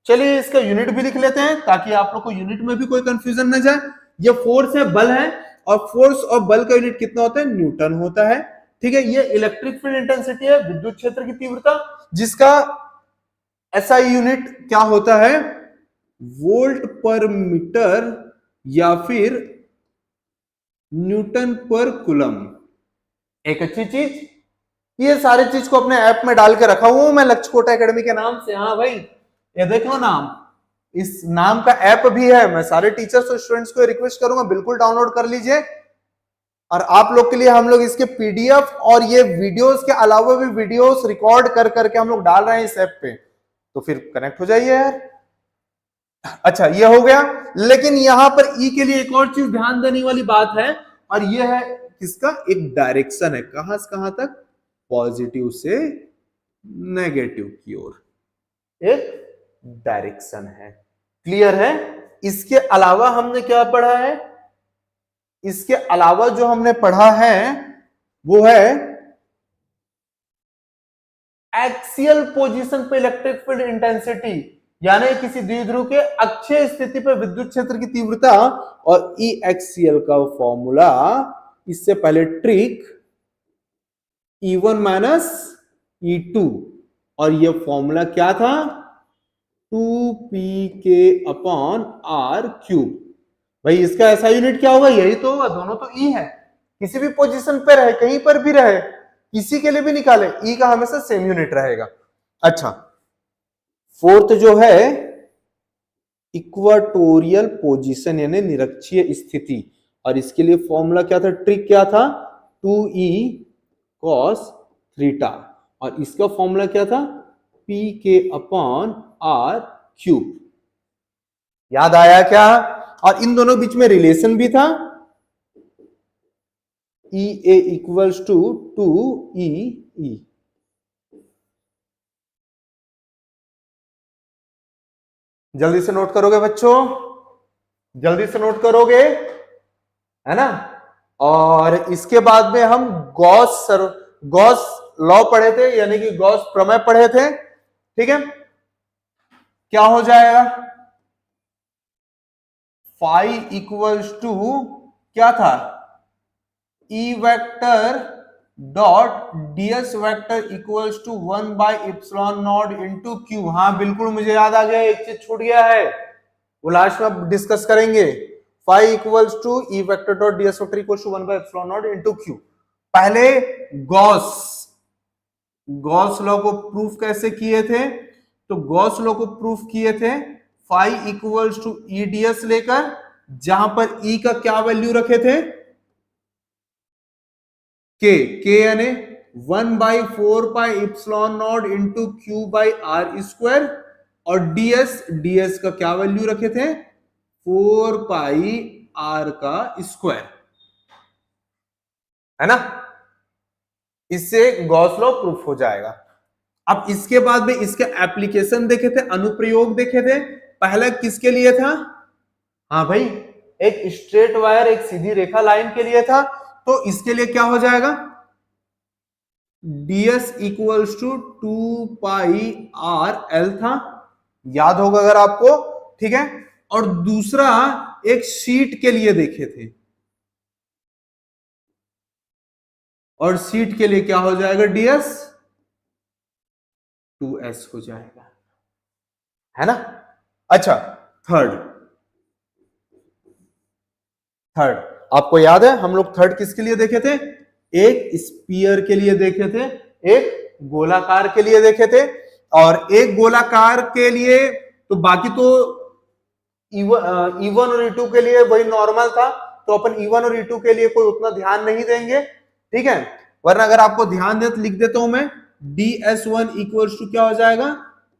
चलिए इसका यूनिट भी लिख लेते हैं ताकि आप लोग को यूनिट में भी कोई कंफ्यूजन न जाए। ये फोर्स है, बल है, और फोर्स और बल का यूनिट कितना होता है, न्यूटन होता है, ठीक है। ये इलेक्ट्रिक फील्ड इंटेंसिटी है, विद्युत क्षेत्र की तीव्रता, जिसका एसआई यूनिट क्या होता है, वोल्ट पर मीटर या फिर न्यूटन पर कूलम। एक अच्छी चीज, ये सारी चीज को अपने ऐप में डाल के रखा हूं मैं लक्ष्यकोट एकेडमी के नाम से। हाँ भाई ये देखो नाम, इस नाम का ऐप भी है। मैं सारे टीचर्स और स्टूडेंट्स को रिक्वेस्ट करूंगा बिल्कुल डाउनलोड कर लीजिए। और आप लोग के लिए हम लोग इसके पीडीएफ और ये वीडियोस के अलावा भी वीडियोस रिकॉर्ड कर करके हम लोग डाल रहे हैं इस ऐप पे, तो फिर कनेक्ट हो जाइए यार। अच्छा ये हो गया, लेकिन यहां पर ई के लिए एक और चीज ध्यान देने वाली बात है, और ये है किसका, एक डायरेक्शन है, कहां से कहां तक, पॉजिटिव से नेगेटिव की ओर एक डायरेक्शन है। क्लियर है। इसके अलावा हमने क्या पढ़ा है, इसके अलावा जो हमने पढ़ा है वो है एक्सियल पोजीशन पे इलेक्ट्रिक फील्ड इंटेंसिटी, यानी किसी द्विध्रुव के अक्षीय स्थिति पर विद्युत क्षेत्र की तीव्रता, और ई एक्सियल का फॉर्मूला, इससे पहले ट्रिक E1 माइनस E2, और ये फॉर्मूला क्या था, 2pk अपॉन आर क्यूब। भाई इसका ऐसा यूनिट क्या होगा, यही तो होगा, दोनों तो ई है, किसी भी पोजीशन पे रहे, कहीं पर भी रहे, किसी के लिए भी निकाले, ई का हमेशा सेम यूनिट रहेगा। अच्छा फोर्थ जो है इक्वाटोरियल पोजीशन यानी निरक्षीय स्थिति, और इसके लिए फॉर्मूला क्या था, ट्रिक क्या था, 2e cos थीटा, और इसका फॉर्मूला क्या था, pk अपॉन आर क्यूब। याद आया क्या। और इन दोनों बीच में रिलेशन भी था, ई ए इक्वल्स टू 2e। जल्दी से नोट करोगे बच्चों, जल्दी से नोट करोगे, है ना। और इसके बाद में हम गॉस लॉ पढ़े थे, यानी कि गॉस प्रमेय पढ़े थे, ठीक है। क्या हो जाएगा, फाई इक्वल्स टू क्या था, E vector dot DS vector equals to 1 by epsilon naught into Q. हाँ बिल्कुल मुझे याद आ गया, एक चीज छूट गया है, वो लास्ट में डिस्कस करेंगे। Phi equals to E vector dot DS vector equals to 1 by epsilon naught into Q. पहले गॉस लॉ को प्रूफ कैसे किए थे, तो गॉस लॉ को प्रूफ किए थे phi equals to E DS लेकर, जहां पर ई का क्या वैल्यू रखे थे, के यानी 1 by 4 pi epsilon not into Q by R square, और डीएस का क्या वैल्यू रखे थे, 4 पाई आर का स्क्वायर, है ना। इससे गॉस लॉ प्रूफ हो जाएगा। अब इसके बाद में इसके एप्लीकेशन देखे थे, अनुप्रयोग देखे थे। पहला किसके लिए था, हाँ भाई एक स्ट्रेट वायर, एक सीधी रेखा लाइन के लिए था, तो इसके लिए क्या हो जाएगा, ds इक्वल्स टू 2πr_l था, याद होगा अगर आपको, ठीक है। और दूसरा एक शीट के लिए देखे थे, और शीट के लिए क्या हो जाएगा, ds 2s हो जाएगा, है ना। अच्छा, थर्ड आपको याद है हम लोग थर्ड किसके लिए देखे थे, एक स्पीयर के लिए देखे थे, एक गोलाकार के लिए देखे थे। और एक गोलाकार के लिए तो बाकी तो E1 और E2 के लिए वही नॉर्मल था, तो अपन E1 और E2 के लिए कोई उतना ध्यान नहीं देंगे, ठीक है। वरना अगर आपको ध्यान दे तो लिख देता हूं मैं, ds1 इक्वल्स टू क्या हो जाएगा,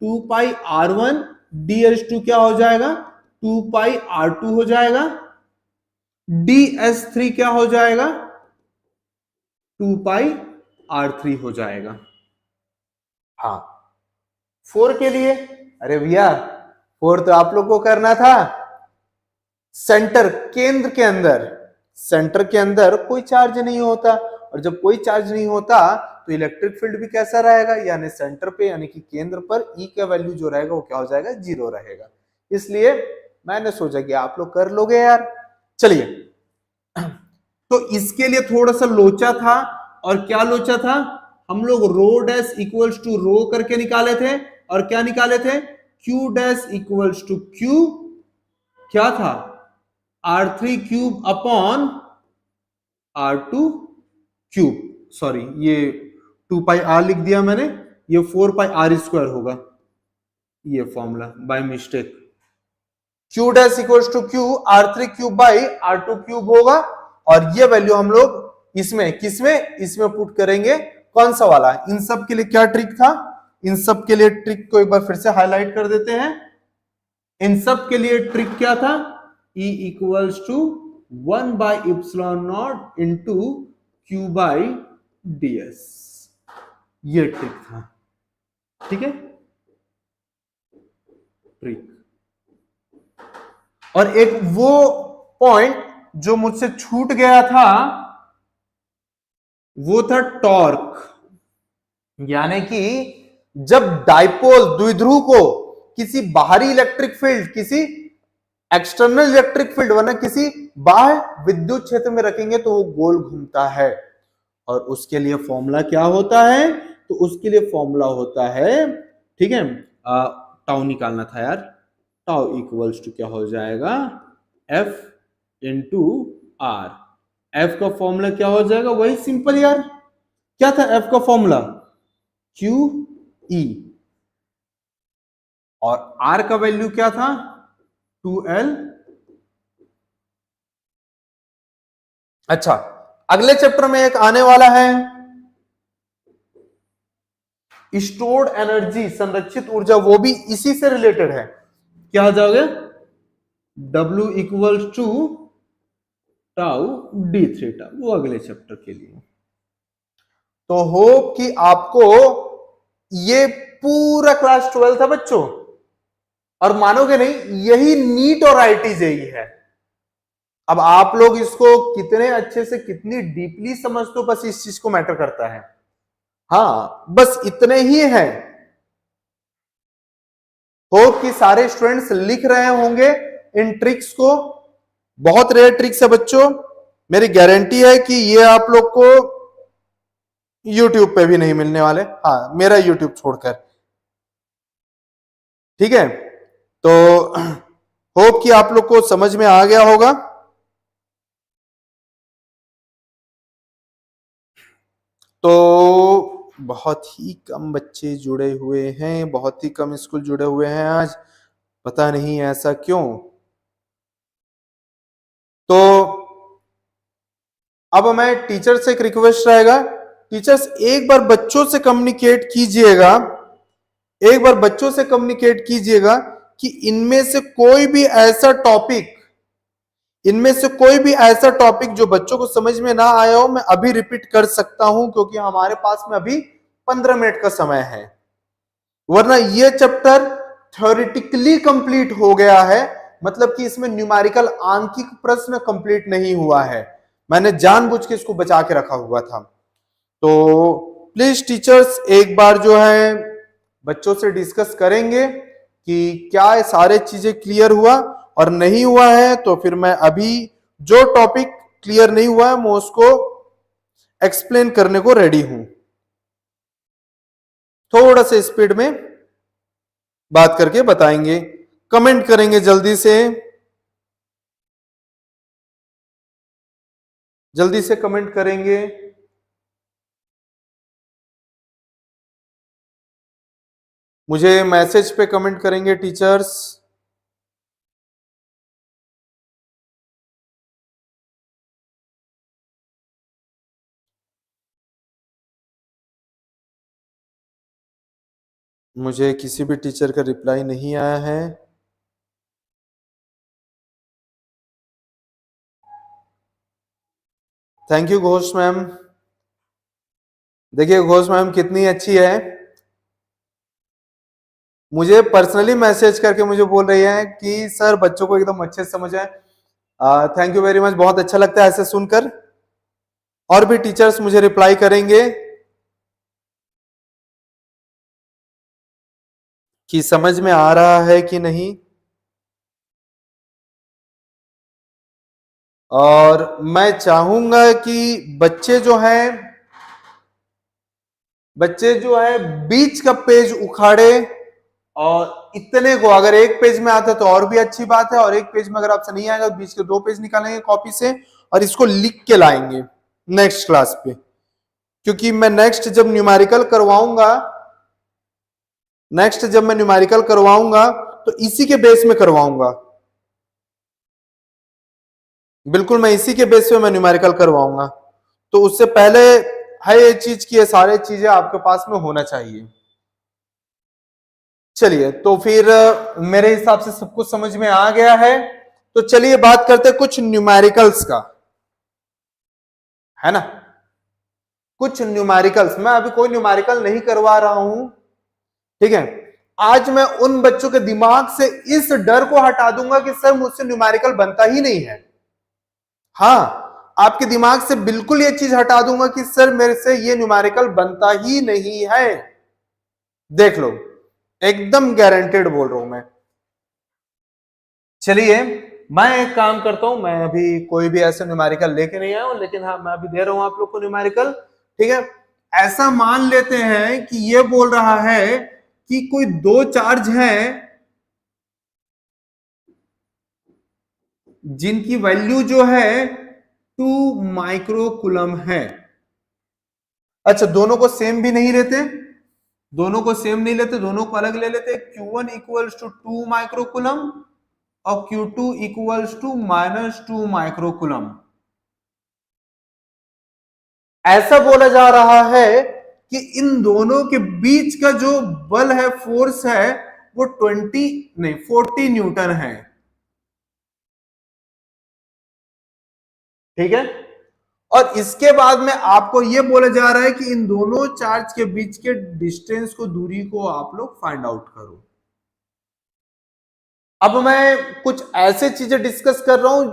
2πr1, ds2 क्या हो जाएगा, 2πr2 हो जाएगा, ds3 क्या हो जाएगा, 2πr3 हो जाएगा। हाँ, 4 के लिए, अरे भैया 4 तो आप लोग को करना था, सेंटर केंद्र के अंदर, सेंटर के अंदर कोई चार्ज नहीं होता, और जब कोई चार्ज नहीं होता तो इलेक्ट्रिक फील्ड भी कैसा रहेगा, यानी सेंटर पे यानी कि केंद्र पर E का वैल्यू जो रहेगा वो क्या हो जाएगा, 0 रहेगा। इसलिए मैंने सोचा कि आप लोग कर लोगे यार। चलिए, तो इसके लिए थोड़ा सा लोचा था, और क्या लोचा था, हम लोग rho dash equals to rho करके निकाले थे, और क्या निकाले थे, Q dash equals to Q क्या था, r3 cube upon r2 cube, sorry ये 2πr लिख दिया मैंने, ये 4πr² होगा, ये formula by mistake, Q dash equals to Q r3 cube by r2 cube होगा, और ये वैल्यू हम लोग इसमें किसमें, इसमें पुट करेंगे, कौन सा वाला। इन सब के लिए क्या ट्रिक था, इन सब के लिए ट्रिक को एक बार फिर से हाईलाइट कर देते हैं। इन सब के लिए ट्रिक क्या था, E equals to 1/ε0 into Q by ds, ये ट्रिक था, ठीक है, ट्रिक। और एक वो पॉइंट जो मुझसे छूट गया था, वो था टॉर्क, यानी कि जब डाइपोल द्विध्रुव को किसी बाहरी इलेक्ट्रिक फील्ड, किसी एक्सटर्नल इलेक्ट्रिक फील्ड वरना किसी बाह्य विद्युत क्षेत्र में रखेंगे तो वो गोल घूमता है, और उसके लिए फॉर्मूला क्या होता है, तो उसके लिए फॉर्मूला होता है, ठीक है, टाउ निकालना था यार, टाउ इक्वल्स टू क्या हो जाएगा, F इंटू आर। F का फॉर्मूला क्या हो जाएगा, वही सिंपल यार, क्या था F का फॉर्मूला, QE, और R का वैल्यू क्या था, 2L। अच्छा, अगले चैप्टर में एक आने वाला है, स्टोर्ड एनर्जी, संरक्षित ऊर्जा, वो भी इसी से रिलेटेड है, क्या आ जाओगे, W equals to tau d3 tau, वो अगले चैप्टर के लिए। तो होप कि आपको ये पूरा क्लास 12 था बच्चों, और मानोगे नहीं यही नीट और आईटी जेई है। अब आप लोग इसको कितने अच्छे से, कितनी डीपली समझते हो, बस इस चीज को मैटर करता है। हाँ, बस इतने ही है। होप कि सारे स्टूडेंट्स लिख रहे होंगे इन ट्रिक्स को, बहुत रेयर ट्रिक्स है बच्चों, मेरी गारंटी है कि ये आप लोग को YouTube पे भी नहीं मिलने वाले, हाँ मेरा YouTube छोड़कर, ठीक है। तो होप कि आप लोग को समझ में आ गया होगा। तो बहुत ही कम बच्चे जुड़े हुए हैं, बहुत ही कम स्कूल जुड़े हुए हैं आज, पता नहीं ऐसा क्यों। तो अब मैं टीचर से एक रिक्वेस्ट रहेगा, टीचर्स एक बार बच्चों से कम्युनिकेट कीजिएगा, एक बार बच्चों से कम्युनिकेट कीजिएगा कि इनमें से कोई भी ऐसा टॉपिक, इनमें से कोई भी ऐसा टॉपिक जो बच्चों को समझ में ना आया हो, मैं अभी रिपीट कर सकता हूं, क्योंकि हमारे पास में अभी 15 मिनट का समय है, वरना ये चैप्टर थ्योरेटिकली कंप्लीट हो गया है, मतलब कि इसमें न्यूमेरिकल आंकिक प्रश्न कंप्लीट नहीं हुआ है, मैंने जानबूझ के इसको बचा के रखा हुआ था। तो प्लीज टीचर्स एक बार जो है बच्चों से डिस्कस करेंगे कि क्या ये सारे चीजें क्लियर हुआ, और नहीं हुआ है तो फिर मैं अभी जो टॉपिक क्लियर नहीं हुआ है मैं उसको एक्सप्लेन करने को रेडी हूं। थोड़ा सा स्पीड में बात करके बताएंगे, कमेंट करेंगे जल्दी से, जल्दी से कमेंट करेंगे। मुझे मैसेज पे कमेंट करेंगे टीचर्स। मुझे किसी भी टीचर का रिप्लाई नहीं आया है। Thank you Ghosh ma'am. देखिए घोष मैम कितनी अच्छी है, मुझे पर्सनली मैसेज करके मुझे बोल रही है कि सर बच्चों को एकदम अच्छे से समझ आए। थैंक यू वेरी मच, बहुत अच्छा लगता है ऐसे सुनकर। और भी टीचर्स मुझे रिप्लाई करेंगे कि समझ में आ रहा है कि नहीं। और मैं चाहूंगा कि बच्चे जो है बीच का पेज उखाड़े, और इतने को अगर एक पेज में आता है तो और भी अच्छी बात है, और एक पेज में अगर आपसे नहीं आएगा तो बीच के 2 पेज निकालेंगे कॉपी से और इसको लिख के लाएंगे नेक्स्ट क्लास पे। क्योंकि मैं नेक्स्ट जब न्यूमेरिकल करवाऊंगा तो इसी के बेस में करवाऊंगा, बिल्कुल मैं इसी के बेस पे मैं न्यूमेरिकल करवाऊंगा। तो उससे पहले है ये चीज की ये सारे चीजें आपके पास में होना चाहिए। चलिए तो फिर मेरे हिसाब से सब कुछ समझ में आ गया है, तो चलिए बात करते हैं कुछ न्यूमेरिकल्स का, है ना। कुछ न्यूमेरिकल्स, मैं अभी कोई न्यूमेरिकल नहीं करवा रहा हूं, ठीक है। आज मैं उन बच्चों के दिमाग से इस डर को हटा दूंगा कि सर मुझसे न्यूमेरिकल बनता ही नहीं है। हाँ, आपके दिमाग से बिल्कुल ये चीज हटा दूंगा कि सर मेरे से ये न्यूमेरिकल बनता ही नहीं है। देख लो, एकदम गारंटेड बोल रहा हूं मैं। चलिए मैं एक काम करता हूं, मैं अभी कोई भी ऐसा न्यूमेरिकल लेके नहीं आया हूं, लेकिन हाँ मैं अभी दे रहा हूं आप लोग को न्यूमेरिकल, ठीक है। ऐसा मान लेते हैं कि ये बोल रहा है कि कोई 2 चार्ज हैं जिनकी वैल्यू जो है 2 माइक्रोकुलम है। अच्छा, दोनों को सेम भी नहीं लेते, दोनों को सेम नहीं लेते, दोनों को अलग ले लेते। Q1 इक्वल्स टू 2 माइक्रोकुलम और Q2 इक्वल्स टू -2 माइक्रोकुलम। ऐसा बोला जा रहा है कि इन दोनों के बीच का जो बल है, फोर्स है, वो 40 न्यूटन है, ठीक है। और इसके बाद में आपको यह बोला जा रहा है कि इन दोनों चार्ज के बीच के डिस्टेंस को, दूरी को आप लोग फाइंड आउट करो। अब मैं कुछ ऐसे चीजें डिस्कस कर रहा हूं,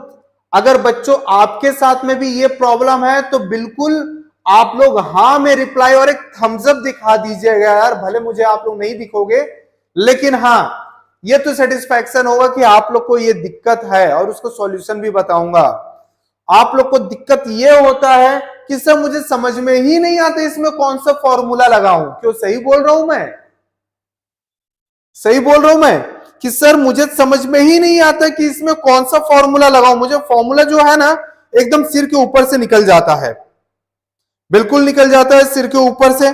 अगर बच्चों आपके साथ में भी ये प्रॉब्लम है तो बिल्कुल आप लोग हाँ में रिप्लाई और एक थम्स अप दिखा दीजिएगा यार, भले मुझे आप लोग नहीं दिखोगे, लेकिन हाँ ये तो सेटिस्फैक्शन होगा कि आप लोग को ये दिक्कत है, और उसको सॉल्यूशन भी बताऊंगा। आप लोग को दिक्कत ये होता है कि सर मुझे समझ में ही नहीं आता इसमें कौन सा फॉर्मूला लगाऊं। क्यों, सही बोल रहा हूं मैं? सही बोल रहा हूं मैं कि सर मुझे समझ में ही नहीं आता कि इसमें कौन सा फॉर्मूला लगाऊं। मुझे फॉर्मूला जो है ना एकदम सिर के ऊपर से निकल जाता है, बिल्कुल निकल जाता है सिर के ऊपर से।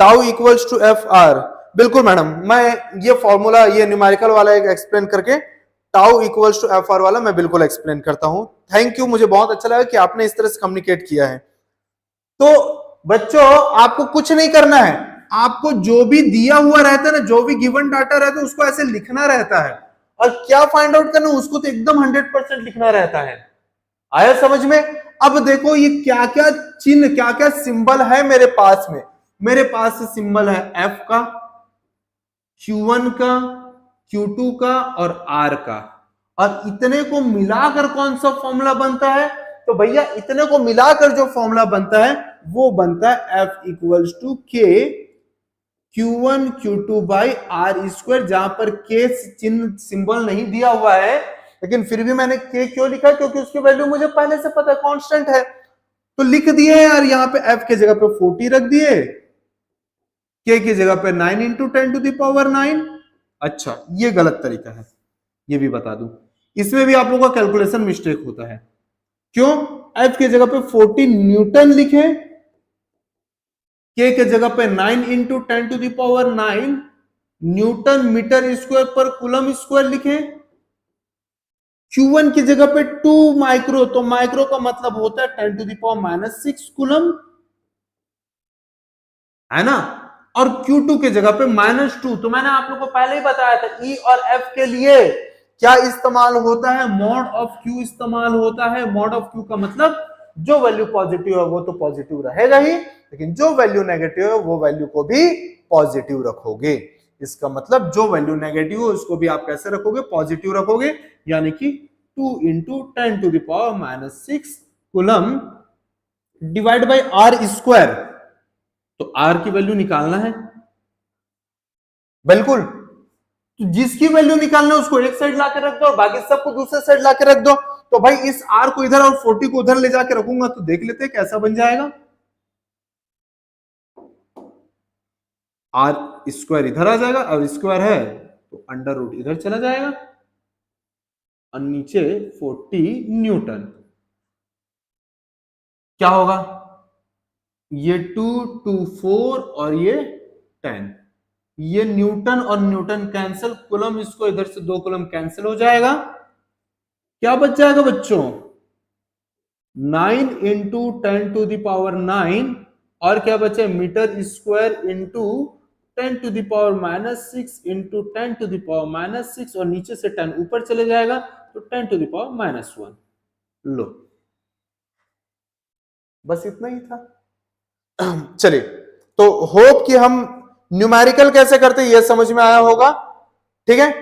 Tau equals to F R, बिल्कुल मैडम, मैं ये फॉर्मूला, ये न्यूमेरिकल वाला एक एक्सप्लेन करके tau equals to F R वाला मैं बिल्कुल एक्सप्लेन करता हूं। थैंक यू, मुझे बहुत अच्छा लगा कि आपने इस तरह से कम्युनिकेट किया है। तो बच्चों आपको कुछ नहीं करना है, आपको जो भी दिया हुआ रहता है ना, जो भी गिवन डाटा रहता है उसको ऐसे लिखना रहता है, और क्या फाइंड आउट करना उसको तो एकदम 100% लिखना रहता है। आया समझ में? अब देखो ये क्या क्या चिन्ह, क्या क्या सिंबल है मेरे पास में। मेरे पास सिंबल है एफ का, Q1 का, Q2 का और R का, और इतने को मिलाकर कौन सा फॉर्मूला बनता है? तो भैया इतने को मिलाकर जो फॉर्मूला बनता है वो बनता है F equals to K Q1 Q2 by R square, जहां पर K चिन्ह सिंबल नहीं दिया हुआ है, लेकिन फिर भी मैंने K क्यों लिखा? क्योंकि उसकी वैल्यू मुझे पहले से पता है, कांस्टेंट है, तो लिख दिए यार। यहाँ पे F के जगह पे 40 रख दिए, K की जगह पे 9 इंटू 10 टू दावर 9। अच्छा, ये गलत तरीका है, ये भी बता दूं, इसमें भी आप लोगों का कैलकुलेशन मिस्टेक होता है। क्यों? F की जगह पे 40 न्यूटन लिखे, K के जगह पे 9 into 10 to the power 9 newton metre square पर कूलम स्क्वायर लिखे। Q1 की जगह पे 2 माइक्रो, तो माइक्रो का मतलब होता है 10 टू दावर माइनस 6 कूलम, है ना। और Q2 की जगह पे -2, तो मैंने आप लोगों को पहले ही बताया था E और F के लिए क्या इस्तेमाल होता है? मॉड ऑफ Q इस्तेमाल होता है। मॉड ऑफ Q का मतलब जो वैल्यू पॉजिटिव है वो तो पॉजिटिव रहेगा ही, लेकिन जो वैल्यू नेगेटिव है वो वैल्यू को भी पॉजिटिव रखोगे। इसका मतलब जो वैल्यू नेगेटिव है उसको भी आप कैसे रखोगे? पॉजिटिव रखोगे, यानी कि 2 into 10 to the power minus 6 coulomb divide by R square. तो R की वैल्यू निकालना है, बिल्कुल। तो जिसकी वैल्यू निकालना है उसको एक साइड लाके रख दो और बाकी सबको दूसरे साइड लाके रख दो। तो भाई इस R को इधर और 40 को उधर ले जाके रखूंगा तो देख लेते हैं कैसा बन जाएगा। R स्क्वायर इधर आ जाएगा और स्क्वायर है तो अंडर रूट इधर चला जाएगा और नीचे 40 न्यूटन। क्या होगा? ये 2 2 4 और ये 10, ये न्यूटन और न्यूटन कैंसिल, कूलम इसको इधर से 2 कूलम कैंसिल हो जाएगा। क्या बच जाएगा बच्चों? 9 इंटू 10 टू दावर 9 और क्या बचे? Metre square into 10 to the power minus 6 into 10 to the power minus 6 और नीचे से 10 ऊपर चले जाएगा तो 10 टू दावर माइनस 1। लो, बस इतना ही था। चलिए, तो होप कि हम न्यूमेरिकल कैसे करते हैं ये समझ में आया होगा। ठीक है,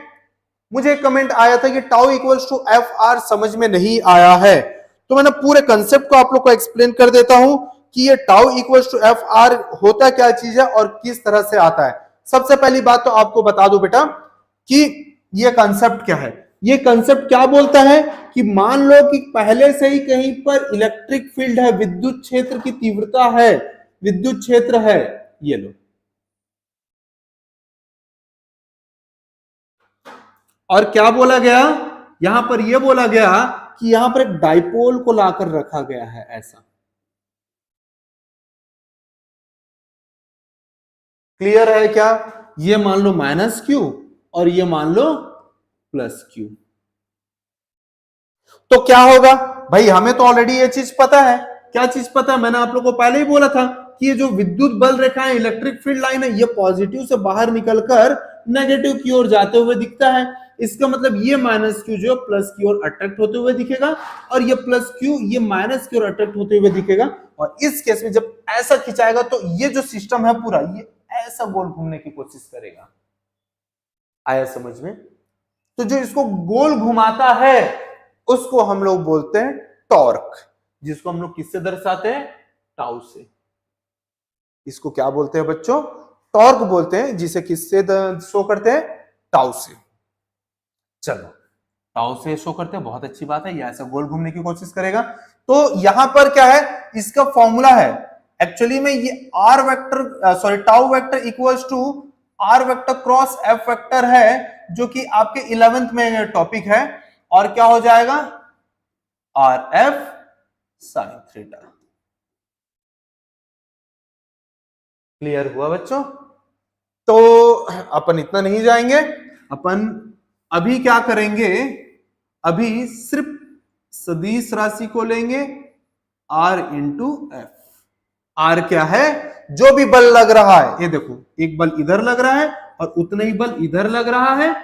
मुझे एक कमेंट आया था कि tau equals to F R समझ में नहीं आया है, तो मैंने पूरे कंसेप्ट को आप लोग को एक्सप्लेन कर देता हूं कि ये tau equals to F R होता क्या चीज है और किस तरह से आता है। सबसे पहली बात तो आपको बता दो बेटा कि ये कंसेप्ट क्या है। ये कंसेप्ट क्या बोलता है कि मान लो कि पहले से ही कहीं पर इलेक्ट्रिक फील्ड है, विद्युत क्षेत्र की तीव्रता है, विद्युत क्षेत्र है, ये लो, और क्या बोला गया यहां पर? यह बोला गया कि यहां पर एक डाइपोल को लाकर रखा गया है ऐसा। क्लियर है क्या? ये मान लो -Q और ये मान लो +Q। तो क्या होगा भाई? हमें तो ऑलरेडी ये चीज पता है। क्या चीज पता है? मैंने आप लोगों को पहले ही बोला था कि ये जो विद्युत बल रेखा है, इलेक्ट्रिक फील्ड लाइन है, ये पॉजिटिव से बाहर निकलकर नेगेटिव की ओर जाते हुए दिखता है। इसका मतलब ये -Q जो प्लस की ओर अट्रैक्ट होते हुए दिखेगा और ये +Q ये माइनस की ओर अट्रैक्ट होते हुए दिखेगा। और इस केस में जब ऐसा खिंचाएगा तो ये जो सिस्टम है पूरा ये ऐसा गोल घूमने की कोशिश करेगा। आया समझ में? तो जो इसको गोल घुमाता है उसको हम लोग बोलते हैं टॉर्क, जिसको हम लोग किससे दर्शाते हैं? टाउ से। इसको क्या बोलते हैं बच्चों? टॉर्क बोलते हैं, जिसे किससे शो करते हैं? टाउ से। चलो, टाउ से शो करते हैं, बहुत अच्छी बात है। ये ऐसा गोल घूमने की कोशिश करेगा। तो यहां पर क्या है? इसका फॉर्मूला है एक्चुअली में ये R vector sorry tau vector equals to R vector cross F vector है, जो कि आपके 11th में टॉपिक है। और क्या हो जाएगा? R F sine theta. Clear हुआ बच्चों? तो अपन इतना नहीं जाएंगे, अपन अभी क्या करेंगे? अभी सिर्फ सदिश राशि को लेंगे आर इंटू एफ। आर क्या है? जो भी बल लग रहा है, ये देखो एक बल इधर लग रहा है और उतना ही बल इधर लग रहा है।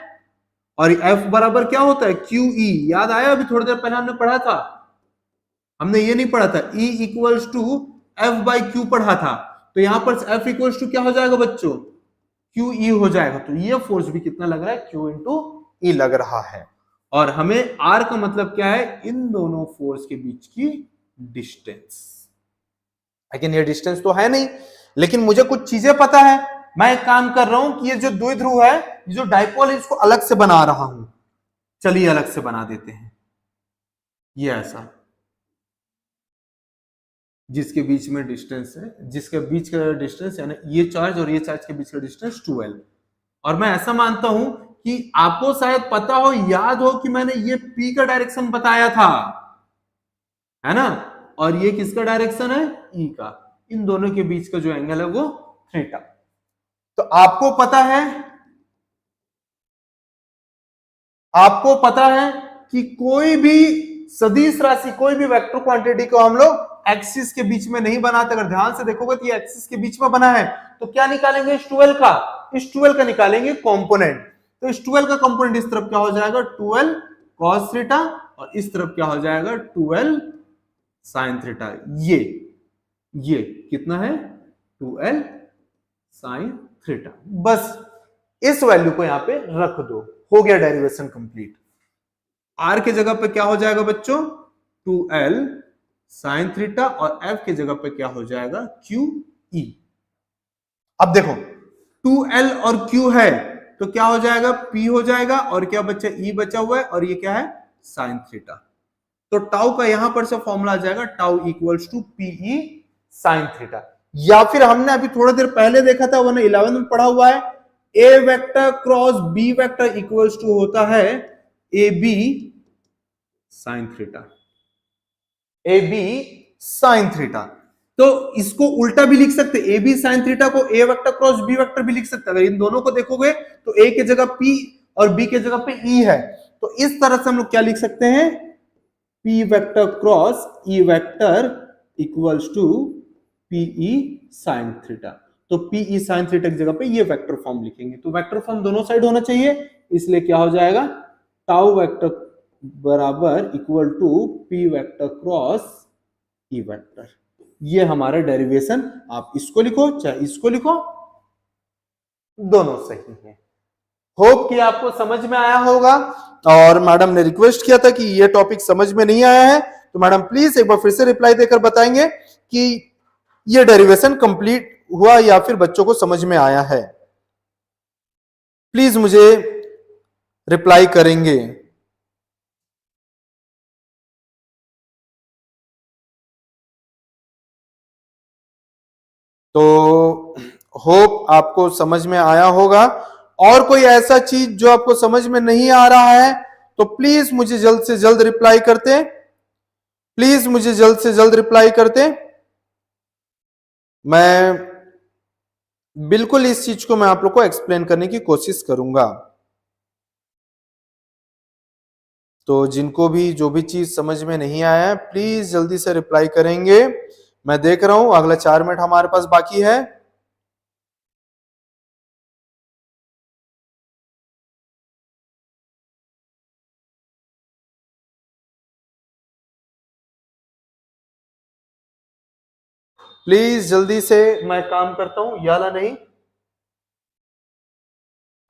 और एफ बराबर क्या होता है? Q E. याद आया? अभी थोड़ी देर पहले हमने पढ़ा था, हमने ये नहीं पढ़ा था, E equals to F by Q पढ़ा था। तो यहां पर एफ इक्वल्स टू क्या हो जाएगा बच्चों? क्यू ई हो जाएगा। तो ये फोर्स भी कितना लग रहा है, क्यू इंटू ई लग रहा है। और हमें आर का मतलब क्या है, इन दोनों फोर्स के बीच की डिस्टेंस। लेकिन ये डिस्टेंस तो है नहीं, लेकिन मुझे कुछ चीजें पता है। मैं एक काम कर रहा हूं कि ये जो द्विध्रुव है, ये जो डाइपोल है, इसको अलग से बना रहा हूं। चलिए अलग से बना देते हैं। ये ऐसा, जिसके बीच में डिस्टेंस है, जिसके बीच का डिस्टेंस यानी ये चार्ज और ये चार्ज के बीच का डिस्टेंस 12। और मैं ऐसा मानता हूं कि आपको शायद पता हो, याद हो कि मैंने ये P का डायरेक्शन बताया था, है ना, और ये किसका डायरेक्शन है, E का। इन दोनों के बीच का जो एंगल है वो थीटा। तो आपको पता है कि कोई भी सदिश राशि, कोई भी वेक्टर क्वांटिटी को हम लोग एक्सिस के बीच में नहीं बनाते। अगर ध्यान से देखोगे तो ये एक्सिस के बीच में बना है, तो क्या निकालेंगे इस 12 का, इस 12 का निकालेंगे कंपोनेंट। तो इस 12 का कंपोनेंट इस तरफ क्या हो जाएगा, 12 cos थीटा, और इस तरफ क्या हो जाएगा, 12 sin थीटा। ये कितना है, 12 sin थीटा। बस इस वैल्यू को यहां पे रख दो, हो गया डेरिवेशन कंप्लीट। आर के जगह पे क्या हो जाएगा बच्चों, 2l sin थीटा, और f के जगह पे क्या हो जाएगा, QE। अब देखो 2l और q है, तो क्या हो जाएगा, p हो जाएगा, और क्या बच्चा, e बचा हुआ है, और ये क्या है, sin थीटा। तो टाउ का यहां पर से फॉर्मूला आ जाएगा, tau equals to PE sin theta. या फिर हमने अभी थोड़ा देर पहले देखा था, 11 में पढ़ा हुआ है, A vector cross B vector equals to होता है A B sine theta, A B sine theta. तो इसको उल्टा भी लिख सकते, ए बी साइन थीटा को ए वेक्टर क्रॉस बी वेक्टर भी लिख सकते। अगर इन दोनों को देखोगे तो ए के जगह पी और बी के जगह पे ई है, तो इस तरह से हम लोग क्या लिख सकते हैं, P vector cross E vector equals to PE sine theta. तो पीई साइन थीटा की जगह पे ये वेक्टर फॉर्म लिखेंगे। तो वेक्टर फॉर्म दोनों साइड होना चाहिए, इसलिए क्या हो जाएगा, टाउ वेक्टर बराबर equal to P vector cross E vector. ये हमारा डेरिवेशन, आप इसको लिखो चाहे इसको लिखो, दोनों सही है। होप कि आपको समझ में आया होगा। और मैडम ने रिक्वेस्ट किया था कि ये टॉपिक समझ में नहीं आया है, तो मैडम प्लीज एक बार फिर से रिप्लाई देकर बताएंगे कि ये डेरिवेशन कंप्लीट हुआ या फिर बच्चों को समझ में आया है। प्लीज मुझे रिप्लाई करेंगे। तो होप आपको समझ में आया होगा। और कोई ऐसा चीज जो आपको समझ में नहीं आ रहा है तो प्लीज मुझे जल्द से जल्द रिप्लाई करते, प्लीज मुझे जल्द से जल्द रिप्लाई करते। मैं बिल्कुल इस चीज को मैं आप लोग को एक्सप्लेन करने की कोशिश करूंगा। तो जिनको भी जो भी चीज समझ में नहीं आया है प्लीज जल्दी से रिप्लाई करेंगे। मैं देख रहा हूं अगला 4 मिनट हमारे पास बाकी है। प्लीज जल्दी से, मैं काम करता हूं याला नहीं।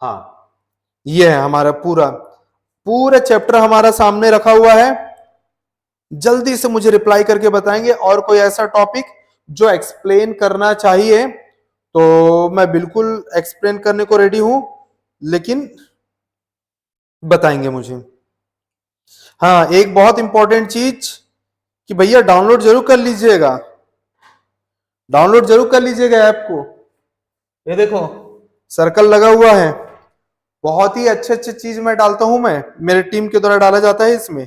हाँ, ये है हमारा पूरा चैप्टर हमारा सामने रखा हुआ है। जल्दी से मुझे रिप्लाई करके बताएंगे। और कोई ऐसा टॉपिक जो एक्सप्लेन करना चाहिए तो मैं बिल्कुल एक्सप्लेन करने को रेडी हूं, लेकिन बताएंगे मुझे। हाँ, एक बहुत इंपॉर्टेंट चीज कि भैया डाउनलोड जरूर कर लीजिएगा, डाउनलोड जरूर कर लीजिएगा ऐप को। ये देखो सर्कल लगा हुआ है, बहुत ही अच्छे अच्छे चीज मैं डालता हूं, मैं मेरे टीम के द्वारा डाला जाता है इसमें।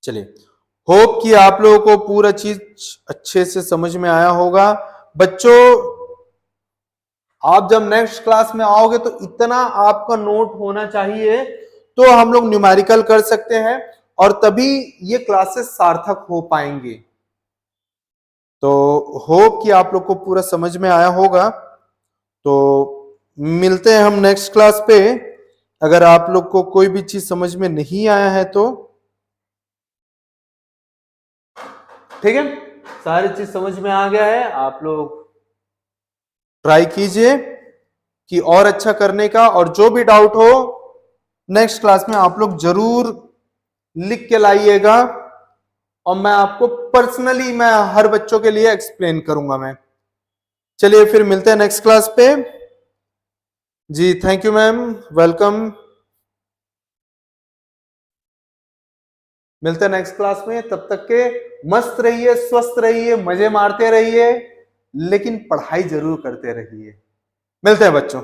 चलिए, होप कि आप लोगों को पूरा चीज अच्छे से समझ में आया होगा। बच्चों, आप जब नेक्स्ट क्लास में आओगे तो इतना आपका नोट होना चाहिए, तो हम लोग न्यूमेरिकल कर सकते हैं और तभी ये क्लासेस सार्थक हो पाएंगे। तो होप कि आप लोग को पूरा समझ में आया होगा। तो मिलते हैं हम नेक्स्ट क्लास पे। अगर आप लोग को कोई भी चीज समझ में नहीं आया है तो ठीक है, सारी चीज समझ में आ गया है, आप लोग ट्राई कीजिए कि और अच्छा करने का, और जो भी डाउट हो नेक्स्ट क्लास में आप लोग जरूर लिख के लाइएगा, और मैं आपको पर्सनली मैं हर बच्चों के लिए एक्सप्लेन करूंगा मैं। चलिए फिर मिलते हैं नेक्स्ट क्लास पे जी। Thank you ma'am, welcome. मिलते हैं नेक्स्ट क्लास में, तब तक के मस्त रहिए, स्वस्थ रहिए, मजे मारते रहिए, लेकिन पढ़ाई जरूर करते रहिए। मिलते हैं बच्चों।